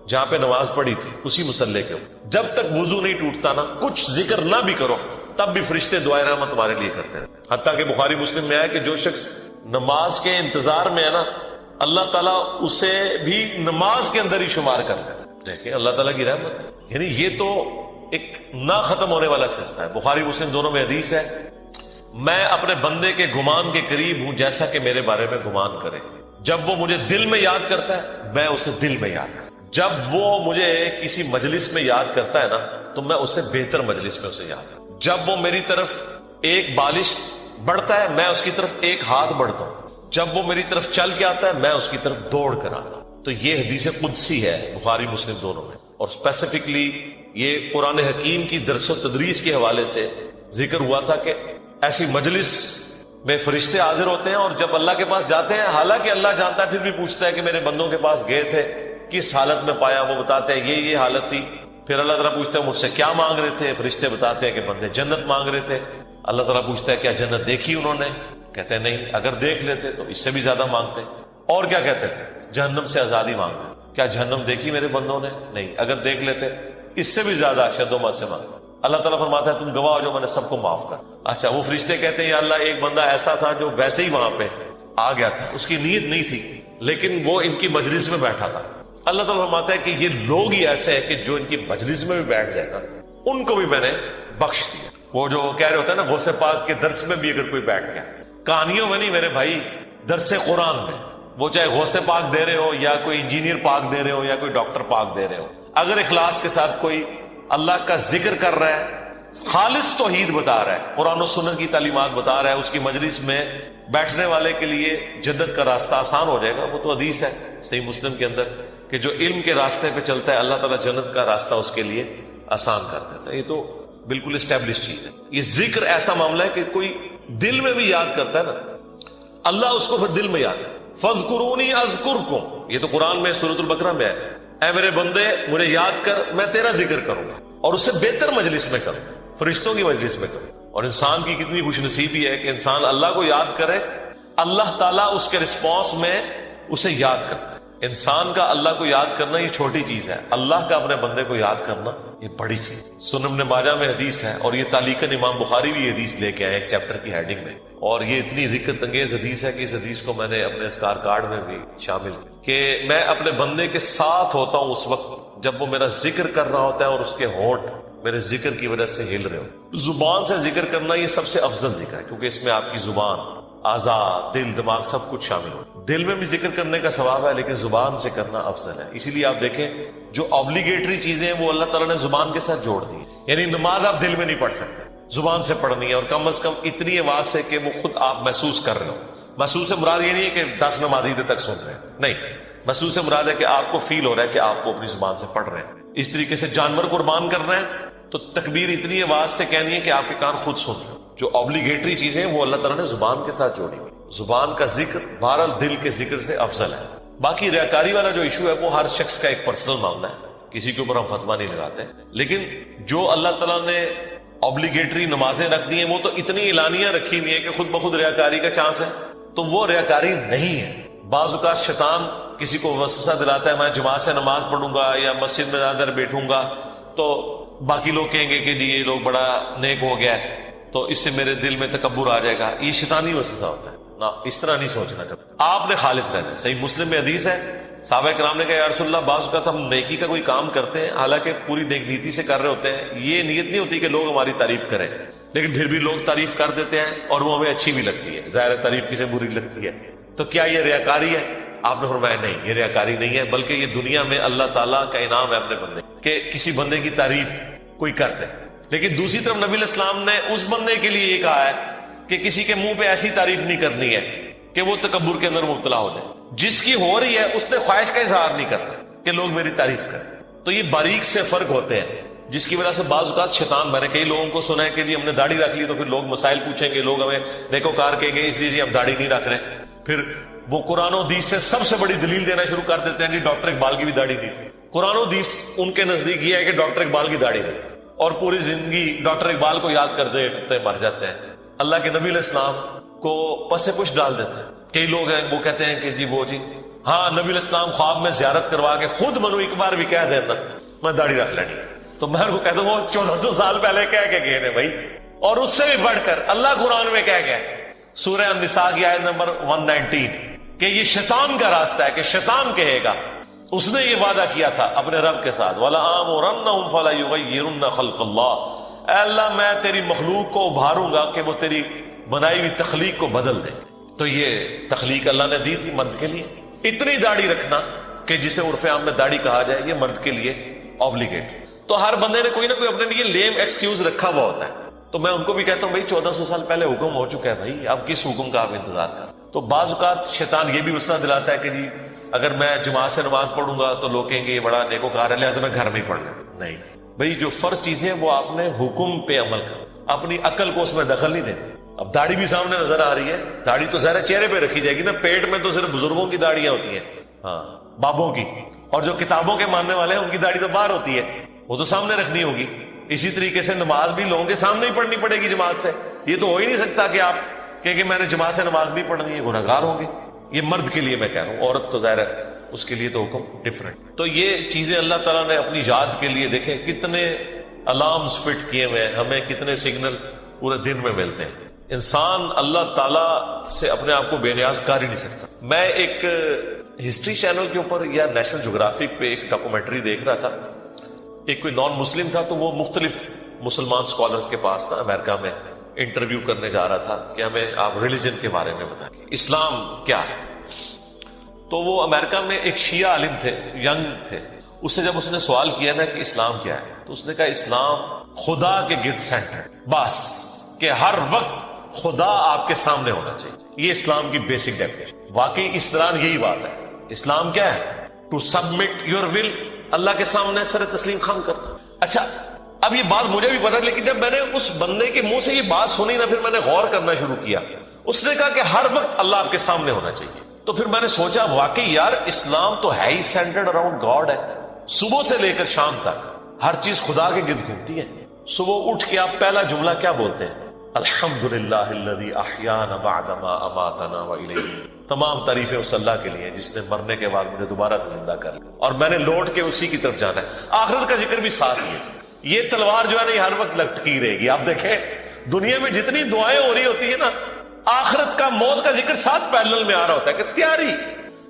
جہاں پہ نماز پڑھی تھی اسی مصلے کے اوپر، جب تک وضو نہیں ٹوٹتا نا، کچھ ذکر نہ بھی کرو، تب بھی فرشتے دعائے رحمت تمہارے لیے کرتے رہتے ہیں۔ حتیٰ کہ بخاری مسلم میں آیا کہ جو شخص نماز کے انتظار میں ہے نا، اللہ تعالیٰ اسے بھی نماز کے اندر ہی شمار کر لیتا ہے۔ دیکھیں اللہ تعالیٰ کی رحمت ہے، یعنی یہ تو ایک نہ ختم ہونے والا سلسلہ ہے۔ بخاری مسلم دونوں میں حدیث ہے، میں اپنے بندے کے گمان کے قریب ہوں جیسا کہ میرے بارے میں گمان کرے۔ جب وہ مجھے دل میں یاد کرتا ہے میں اسے دل میں یاد کرتا ہوں، جب وہ مجھے کسی مجلس میں یاد کرتا ہے نا تو میں اسے بہتر مجلس میں اسے یاد کرتا ہوں، جب وہ میری طرف ایک بالش بڑھتا ہے میں اس کی طرف ایک ہاتھ بڑھتا ہوں، جب وہ میری طرف چل کے آتا ہے میں اس کی طرف دوڑ کر آتا ہوں۔ تو یہ حدیث قدسی ہے بخاری مسلم دونوں میں، اور اسپیسیفکلی یہ قرآن حکیم کی درس و تدریس کے حوالے سے ذکر ہوا تھا کہ ایسی مجلس میں فرشتے حاضر ہوتے ہیں، اور جب اللہ کے پاس جاتے ہیں، حالانکہ اللہ جانتا ہے، پھر بھی پوچھتا ہے کہ میرے بندوں کے پاس گئے تھے کس حالت میں پایا، وہ بتاتے ہیں یہ حالت تھی۔ پھر اللہ تعالیٰ پوچھتا ہے مجھ سے کیا مانگ رہے تھے، فرشتے بتاتے ہیں کہ بندے جنت مانگ رہے تھے۔ اللہ تعالیٰ پوچھتا ہے کیا جنت دیکھی انہوں نے، کہتے ہیں نہیں، اگر دیکھ لیتے تو اس سے بھی زیادہ مانگتے۔ اور کیا کہتے تھے، جہنم سے آزادی مانگتے، کیا جہنم دیکھی میرے بندوں نے، نہیں، اگر دیکھ لیتے اس سے بھی زیادہ اشد و سے مانگتے۔ اللہ تعالیٰ فرماتا ہے تم گواہ ہو جو میں نے سب کو معاف کر۔ اچھا وہ فرشتے کہتے ہیں یا اللہ ایک بندہ ایسا تھا جو ویسے ہی وہاں پہ آ گیا تھا، اس کی نیت نہیں تھی لیکن وہ ان کی مجلس میں بیٹھا تھا۔ اللہ تعالیٰ فرماتا ہے کہ یہ لوگ ہی ایسے ہیں کہ جو ان کی مجلس میں بھی بیٹھ جائے گا ان کو بھی میں نے بخش دیا۔ وہ جو کہہ رہے ہوتے ہیں نا غوث پاک کے درس میں بھی اگر کوئی بیٹھ گیا، کہانیوں میں نہیں میرے بھائی، درس قرآن میں، وہ چاہے غوث پاک دے رہے ہو یا کوئی انجینئر پاک دے رہے ہو یا کوئی ڈاکٹر پاک دے رہے ہو، اگر اخلاص کے ساتھ کوئی اللہ کا ذکر کر رہا ہے، خالص توحید بتا رہا ہے، قرآن و سنت کی تعلیمات بتا رہا ہے، اس کی مجلس میں بیٹھنے والے کے لیے جنت کا راستہ آسان ہو جائے گا۔ وہ تو حدیث ہے صحیح مسلم کے اندر کہ جو علم کے راستے پہ چلتا ہے اللہ تعالیٰ جنت کا راستہ اس کے لیے آسان کر دیتا ہے۔ یہ تو بالکل اسٹیبلش چیز ہے۔ یہ ذکر ایسا معاملہ ہے کہ کوئی دل میں بھی یاد کرتا ہے نا، اللہ اس کو پھر دل میں یاد کرتا۔ فَاذْكُرُونِي أَذْكُرْكُمْ، یہ تو قرآن میں سورۃ البقرہ میں ہے، اے میرے بندے مجھے یاد کر، میں تیرا ذکر کروں گا، اور اس سے بہتر مجلس میں کروں، فرشتوں کی مجلس میں کروں۔ اور انسان کی کتنی خوش نصیبی ہے کہ انسان اللہ کو یاد کرے، اللہ تعالیٰ اس کے رسپانس میں اسے یاد کرتا ہے۔ انسان کا اللہ کو یاد کرنا یہ چھوٹی چیز ہے، اللہ کا اپنے بندے کو یاد کرنا یہ بڑی چیز۔ سنن ابن ماجہ میں حدیث ہے، اور یہ تعلیقاً امام بخاری بھی یہ حدیث لے کے آئے ایک چیپٹر کی ہیڈنگ میں، اور یہ اتنی رکت انگیز حدیث ہے کہ اس حدیث کو میں نے اپنے اذکار کارڈ میں بھی شامل کیا کہ میں اپنے بندے کے ساتھ ہوتا ہوں اس وقت جب وہ میرا ذکر کر رہا ہوتا ہے اور اس کے ہونٹ میرے ذکر کی وجہ سے ہل رہے ہو۔ زبان سے ذکر کرنا یہ سب سے افضل ذکر ہے، کیونکہ اس میں آپ کی زبان، اعضاء، دل، دماغ سب کچھ شامل ہو۔ دل میں بھی ذکر کرنے کا ثواب ہے لیکن زبان سے کرنا افضل ہے۔ اسی لیے آپ دیکھیں جو آبلیگیٹری چیزیں ہیں وہ اللہ تعالیٰ نے زبان کے ساتھ جوڑ دی، یعنی نماز آپ دل میں نہیں پڑھ سکتے، زبان سے پڑھنی ہے، اور کم از کم اتنی آواز سے کہ وہ خود آپ محسوس کر رہے ہو۔ محسوس سے مراد یہ نہیں ہے کہ 10 نمازی دیر تک سن رہے ہیں، نہیں، محسوس سے مراد ہے کہ آپ کو فیل ہو رہا ہے کہ آپ کو اپنی زبان سے پڑھ رہے ہیں۔ اس طریقے سے جانور قربان کرنا ہے تو تکبیر اتنی آواز سے کہنی ہے کہ آپ کے کان خود سن رہے ہیں۔ جو آبلیگیٹری چیزیں ہیں وہ اللہ تعالیٰ نے زبان کے ساتھ جوڑی ہوئی۔ زبان کا ذکر بہرحال دل کے ذکر سے افضل ہے۔ باقی ریاکاری والا جو ایشو ہے وہ ہر شخص کا ایک پرسنل معاملہ ہے، کسی کے اوپر ہم فتویٰ نہیں لگاتے، لیکن جو اللہ تعالیٰ نے آبلیگیٹری نمازیں رکھ دی ہیں وہ تو اتنی اعلانیاں رکھی ہوئی ہیں کہ خود بخود ریاکاری کا چانس ہے، تو وہ ریاکاری نہیں ہے۔ بعض اوقات شیطان کسی کو وسوسہ دلاتا ہے میں جماعت سے نماز پڑھوں گا یا مسجد میں زیادہ دیر بیٹھوں گا تو باقی لوگ کہیں گے کہ جی یہ لوگ بڑا نیک ہو گیا ہے تو اس سے میرے دل میں تکبر آ جائے گا۔ یہ شیطانی وسوسہ ہوتا ہے نا، اس طرح نہیں سوچنا۔ جب آپ نے خالص رہنا ہے، صحیح مسلم میں حدیث ہے، صحابہ کرام نے کہا یا رسول اللہ بعض اوقات ہم نیکی کا کوئی کام کرتے ہیں حالانکہ پوری نیک نیتی سے کر رہے ہوتے ہیں، یہ نیت نہیں ہوتی کہ لوگ ہماری تعریف کریں، لیکن پھر بھی لوگ تعریف کر دیتے ہیں اور وہ ہمیں اچھی بھی لگتی ہے، ظاہر ہے تعریف کسے بری لگتی ہے، تو کیا یہ ریاکاری ہے؟ آپ نے فرمایا نہیں، یہ ریاکاری نہیں ہے، بلکہ یہ دنیا میں اللہ تعالیٰ کا انعام ہے اپنے بندے کہ کسی بندے کی تعریف کوئی کر دے۔ لیکن دوسری طرف نبی علیہ السلام نے اس بندے کے لیے یہ کہا ہے کہ کسی کے منہ پہ ایسی تعریف نہیں کرنی ہے کہ وہ تکبر کے اندر مبتلا ہو جائے، جس کی ہو رہی ہے اس نے خواہش کا اظہار نہیں کرنا کہ لوگ میری تعریف کریں۔ تو یہ باریک سے فرق ہوتے ہیں جس کی وجہ سے بعض اوقات شیطان، میں نے کئی لوگوں کو سنا ہے کہ جی ہم نے داڑھی رکھ لی تو پھر لوگ مسائل پوچھیں گے، لوگ ہمیں نیکوکار کہیں گے اس لیے جی ہم داڑھی نہیں رکھ رہے، پھر وہ قرآن و حدیث سے سب سے بڑی دلیل دینا شروع کر دیتے ہیں جی ڈاکٹر اقبال کی بھی داڑھی نہیں تھی۔ قرآن و حدیث ان کے نزدیک یہ ہے کہ ڈاکٹر اقبال کی داڑھی نہیں تھی، اور پوری زندگی ڈاکٹر اقبال کو یاد کرتے کرتے مر جاتے ہیں، اللہ کے نبی علیہ السلام کو پس پش ڈال دیتے ہیں۔ کئی لوگ ہیں وہ کہتے ہیں کہ جی وہ جی ہاں نبی علیہ السلام خواب میں زیارت کروا کے خود منو ایک بار بھی کہہ دینا میں داڑھی رکھ لینی ہے، تو میں ان کو کہتا ہوں وہ 1400 سال پہلے کہہ کے گئے بھائی. اور اس سے بھی بڑھ کر اللہ قرآن میں کہہ گیا سورہ النساء کی آیت نمبر 119 کہ یہ شیطان کا راستہ ہے، کہ شیطان کہے گا، اس نے یہ وعدہ کیا تھا اپنے رب کے ساتھ وَلَآمُرَنَّهُمْ فَلَيُغَيِّرُنَّ خَلْقَ اللَّهِ، اے اللہ میں تیری مخلوق کو ابھاروں گا کہ وہ تیری بنائی ہوئی تخلیق کو بدل دے. تو یہ تخلیق اللہ نے دی تھی مرد کے لیے. اتنی داڑھی رکھنا کہ جسے عرف عام میں داڑھی کہا جائے یہ مرد کے لیے obligate. تو ہر بندے نے کوئی نہ کوئی اپنے لیے لیم ایکسکیوز رکھا ہوا ہوتا ہے. تو میں ان کو بھی کہتا ہوں بھائی 1400 سال پہلے حکم ہو چکا ہے بھائی، اب کس حکم کا آپ انتظار کر. تو بعض اوقات شیطان یہ بھی وسوسہ دلاتا ہے کہ جی اگر میں جماعت سے نماز پڑھوں گا تو لوگ کہیں گے یہ بڑا نیکوکار ہے لہٰذا میں گھر میں ہی پڑھ لوں. نہیں بھائی، جو فرض چیزیں وہ آپ نے حکم پہ عمل کر، اپنی عقل کو اس میں دخل نہیں دینی. اب داڑھی بھی سامنے نظر آ رہی ہے، داڑھی تو ظاہر چہرے پہ رکھی جائے گی نا، پیٹ میں تو صرف بزرگوں کی داڑیاں ہوتی ہیں، ہاں بابوں کی، اور جو کتابوں کے ماننے والے ہیں ان کی داڑھی تو باہر ہوتی ہے، وہ تو سامنے رکھنی ہوگی. اسی طریقے سے نماز بھی لوگوں کے سامنے ہی پڑھنی پڑے گی جماعت سے. یہ تو ہو ہی نہیں سکتا کہ آپ کہ میں نے جماعت سے نماز نہیں پڑھنی ہے، گنہگار ہوں گے. یہ مرد کے لیے میں کہہ رہا ہوں، عورت تو ظاہر ہے اس کے لیے تو حکم ڈفرینٹ. تو یہ چیزیں اللہ تعالیٰ نے اپنی یاد کے لیے دیکھیں کتنے الارمز فٹ کیے ہوئے ہیں، ہمیں کتنے سگنل پورے دن میں ملتے ہیں. انسان اللہ تعالیٰ سے اپنے آپ کو بے نیاز کر ہی نہیں سکتا. میں ایک ہسٹری چینل کے اوپر یا نیشنل جغرافک پہ ایک ڈاکومنٹری دیکھ رہا تھا. ایک کوئی نان مسلم تھا تو وہ مختلف مسلمان اسکالرز کے پاس تھا، امریکہ میں انٹرویو کرنے جا رہا تھا کہ ہمیں آپ ریلیجن کے بارے میں بتائیں، اسلام کیا ہے. تو وہ امریکہ میں ایک شیعہ عالم تھے، ینگ تھے. اس سے جب اس نے سوال کیا نا کہ اسلام کیا ہے تو اس نے کہا اسلام خدا کے گرد سینٹر، بس کہ ہر وقت خدا آپ کے سامنے ہونا چاہیے. یہ اسلام کی بیسک ڈیفینیشن. واقعی اس طرح یہی بات ہے. اسلام کیا ہے؟ ٹو سبمٹ یور ول، اللہ کے سامنے سر تسلیم خم کرنا. اچھا اب یہ بات مجھے بھی پتا، لیکن جب میں نے اس بندے کے منہ سے یہ بات سنی نا پھر میں نے غور کرنا شروع کیا. اس نے کہا کہ ہر وقت اللہ آپ کے سامنے ہونا چاہیے. تو پھر میں نے سوچا واقعی یار اسلام تو ہے ہی سینٹرڈ اراؤنڈ گاڈ ہے. صبح سے لے کر شام تک ہر چیز خدا کے گرد گھومتی ہے. صبح اٹھ کے آپ پہلا جملہ کیا بولتے ہیں؟ الحمدللہ الذی احیانا بعد ما اماتنا والیہ. تمام تعریفیں اس اللہ کے لیے جس نے مرنے کے بعد مجھے دوبارہ سے زندہ کر لیا اور میں نے لوٹ کے اسی کی طرف جانا ہے. آخرت کا ذکر بھی ساتھ ہی ہے. یہ تلوار جو ہے نا یہ ہر وقت لٹکی رہے گی. آپ دیکھیں دنیا میں جتنی دعائیں ہو رہی ہوتی ہیں نا، آخرت کا موت کا ذکر ساتھ پیرلل میں آ رہا ہوتا ہے کہ تیاری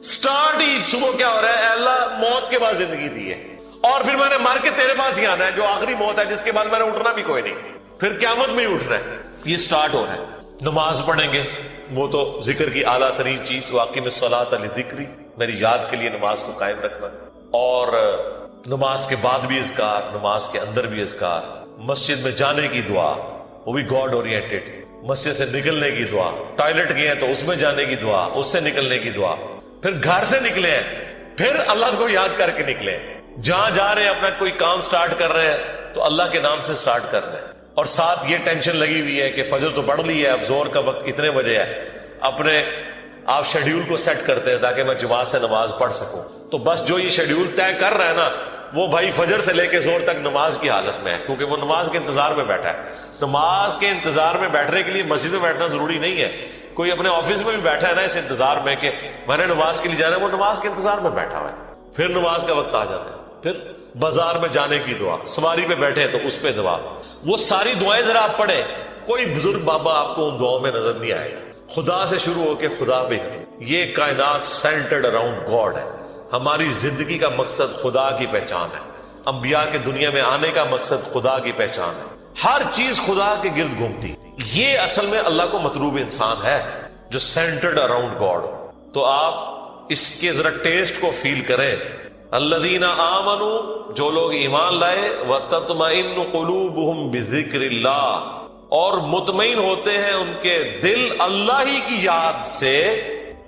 سٹارٹ ہی صبح کیا ہو رہا ہے، اے اللہ موت کے بعد زندگی دی ہے اور پھر میں نے مار کے تیرے پاس ہی آنا ہے جو آخری موت ہے جس کے بعد میں نے اٹھنا بھی کوئی نہیں، پھر قیامت میں ہی اٹھنا ہے. یہ سٹارٹ ہو رہا ہے. نماز پڑھیں گے وہ تو ذکر کی اعلیٰ ترین چیز، واقعی میں صلاۃ لذکری، میری یاد کے لیے نماز کو قائم رکھنا. اور نماز کے بعد بھی اذکار، نماز کے اندر بھی اذکار. مسجد میں جانے کی دعا وہ بھی گاڈ اورینٹڈ، مسجد سے نکلنے کی دعا، ٹوائلٹ گئے ہیں تو اس میں جانے کی دعا، اس سے نکلنے کی دعا. پھر گھر سے نکلے ہیں پھر اللہ کو یاد کر کے نکلے ہیں. جہاں جا رہے ہیں اپنا کوئی کام سٹارٹ کر رہے ہیں تو اللہ کے نام سے سٹارٹ کر رہے ہیں. اور ساتھ یہ ٹینشن لگی ہوئی ہے کہ فجر تو پڑھ لی ہے، اب زور کا وقت اتنے بجے ہے. اپنے آپ شیڈیول کو سیٹ کرتے ہیں تاکہ میں جماعت سے نماز پڑھ سکوں. تو بس جو یہ شیڈیول طے کر رہا ہے نا وہ بھائی فجر سے لے کے زور تک نماز کی حالت میں ہے، کیونکہ وہ نماز کے انتظار میں بیٹھا ہے. نماز کے انتظار میں بیٹھنے کے لیے مسجد میں بیٹھنا ضروری نہیں ہے. کوئی اپنے آفس میں بھی بیٹھا ہے نا اس انتظار میں کہ میں نے نماز کے لیے جانا ہے، وہ نماز کے انتظار میں بیٹھا ہوا ہے. پھر نماز کا وقت آ جاتا ہے، پھر بازار میں جانے کی دعا، سواری پہ بیٹھے تو اس پہ دعا. وہ ساری دعائیں ذرا آپ پڑھیں، کوئی بزرگ بابا آپ کو ان دعاؤں میں نظر نہیں آئے گا. خدا سے شروع ہو کے خدا پہ ختم. یہ کائنات سینٹرڈ اراؤنڈ گاڈ ہے. ہماری زندگی کا مقصد خدا کی پہچان ہے. انبیاء کے دنیا میں آنے کا مقصد خدا کی پہچان ہے. ہر چیز خدا کے گرد گھومتی. یہ اصل میں اللہ کو مطلوب انسان ہے جو سینٹرڈ اراؤنڈ گاڈ. تو آپ اس کے ذرا ٹیسٹ کو فیل کریں. الذین آمنوا، جو لوگ ایمان لائے، وتطمئن قلوبہم بذکر اللہ، اور مطمئن ہوتے ہیں ان کے دل اللہ ہی کی یاد سے.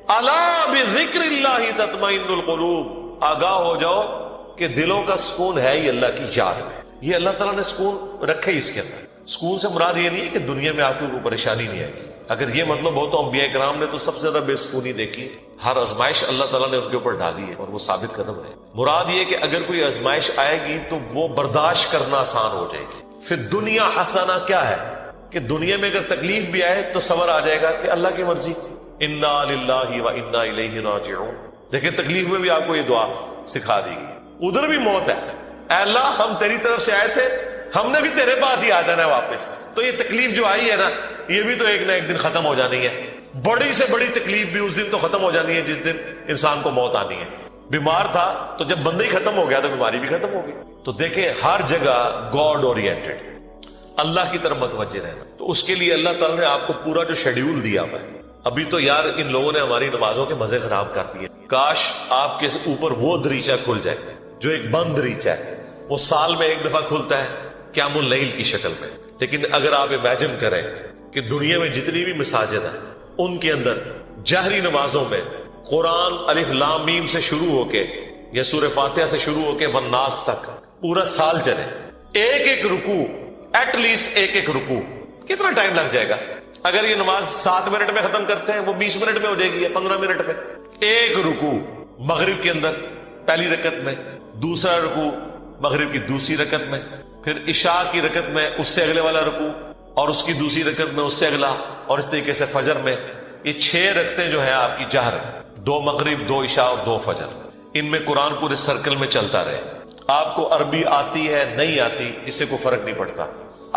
الا بذکر اللہ تطمئن القلوب، آگاہ ہو جاؤ کہ دلوں کا سکون ہے ہی اللہ کی یاد میں. یہ اللہ تعالیٰ نے سکون رکھے اس کے اندر. سکون سے مراد یہ نہیں ہے کہ دنیا میں آپ کو کوئی پریشانی نہیں آئے گی. اگر یہ مطلب ہو تو انبیاء کرام نے تو سب سے زیادہ بے سکونی دیکھی. ہر آزمائش اللہ تعالیٰ نے ان کے اوپر ڈالی ہے اور وہ ثابت قدم ہے. مراد یہ کہ اگر کوئی آزمائش آئے گی تو وہ برداشت کرنا آسان ہو جائے گی. پھر دنیا حسنہ کیا ہے کہ دنیا میں اگر تکلیف بھی آئے تو صبر آ جائے گا کہ اللہ کی مرضی. انا للہ و انا الیہ راجعون. دیکھیں تکلیف میں بھی آپ کو یہ دعا سکھا دی گئی. ادھر بھی موت ہے. اے اللہ ہم تیری طرف سے آئے تھے, ہم نے بھی تیرے پاس ہی آ جانا ہے واپس. تو یہ تکلیف جو آئی ہے نا, یہ بھی تو ایک نہ ایک دن ختم ہو جانی ہے. بڑی سے بڑی تکلیف بھی اس دن تو ختم ہو جانی ہے جس دن انسان کو موت آنی ہے. بیمار تھا تو جب بندہ ہی ختم ہو گیا تو بیماری بھی ختم ہو گئی. تو دیکھیں ہر جگہ گاڈ اورینٹڈ, اللہ کی طرف متوجہ رہنا. تو اس کے لیے اللہ تعالیٰ نے آپ کو پورا جو شیڈیول دیا ہوا ہے. ابھی تو یار ان لوگوں نے ہماری نمازوں کے مزے خراب کر دیے. کاش آپ کے اوپر وہ دریچہ کھل جائے جو ایک بند دریچہ ہے, وہ سال میں ایک دفعہ کھلتا ہے قیام اللیل کی شکل میں. لیکن اگر آپ امیجن کریں کہ دنیا میں جتنی بھی مساجد ہیں ان کے اندر جہری نمازوں میں قرآن الف لام میم سے شروع ہو کے یا سورہ فاتحہ سے شروع ہو کے والناس تک پورا سال چلے, ایک ایک رکوع, ایٹ لیسٹ ایک ایک رکوع, کتنا ٹائم لگ جائے گا؟ اگر یہ نماز 7 منٹ میں ختم کرتے ہیں وہ 20 منٹ میں ہو جائے گی یا 15 منٹ میں. ایک رکوع مغرب کے اندر پہلی رکعت میں, دوسرا رکوع مغرب کی دوسری رکعت میں, پھر عشاء کی رکعت میں اس سے اگلے والا رکوع, اور اس کی دوسری رکعت میں اس سے اگلا, اور اس طریقے سے فجر میں. یہ 6 رکعتیں جو ہے آپ کی جہر, 2 مغرب 2 عشاء اور 2 فجر, ان میں قرآن پورے سرکل میں چلتا رہے. آپ کو عربی آتی ہے نہیں آتی اس سے کوئی فرق نہیں پڑتا.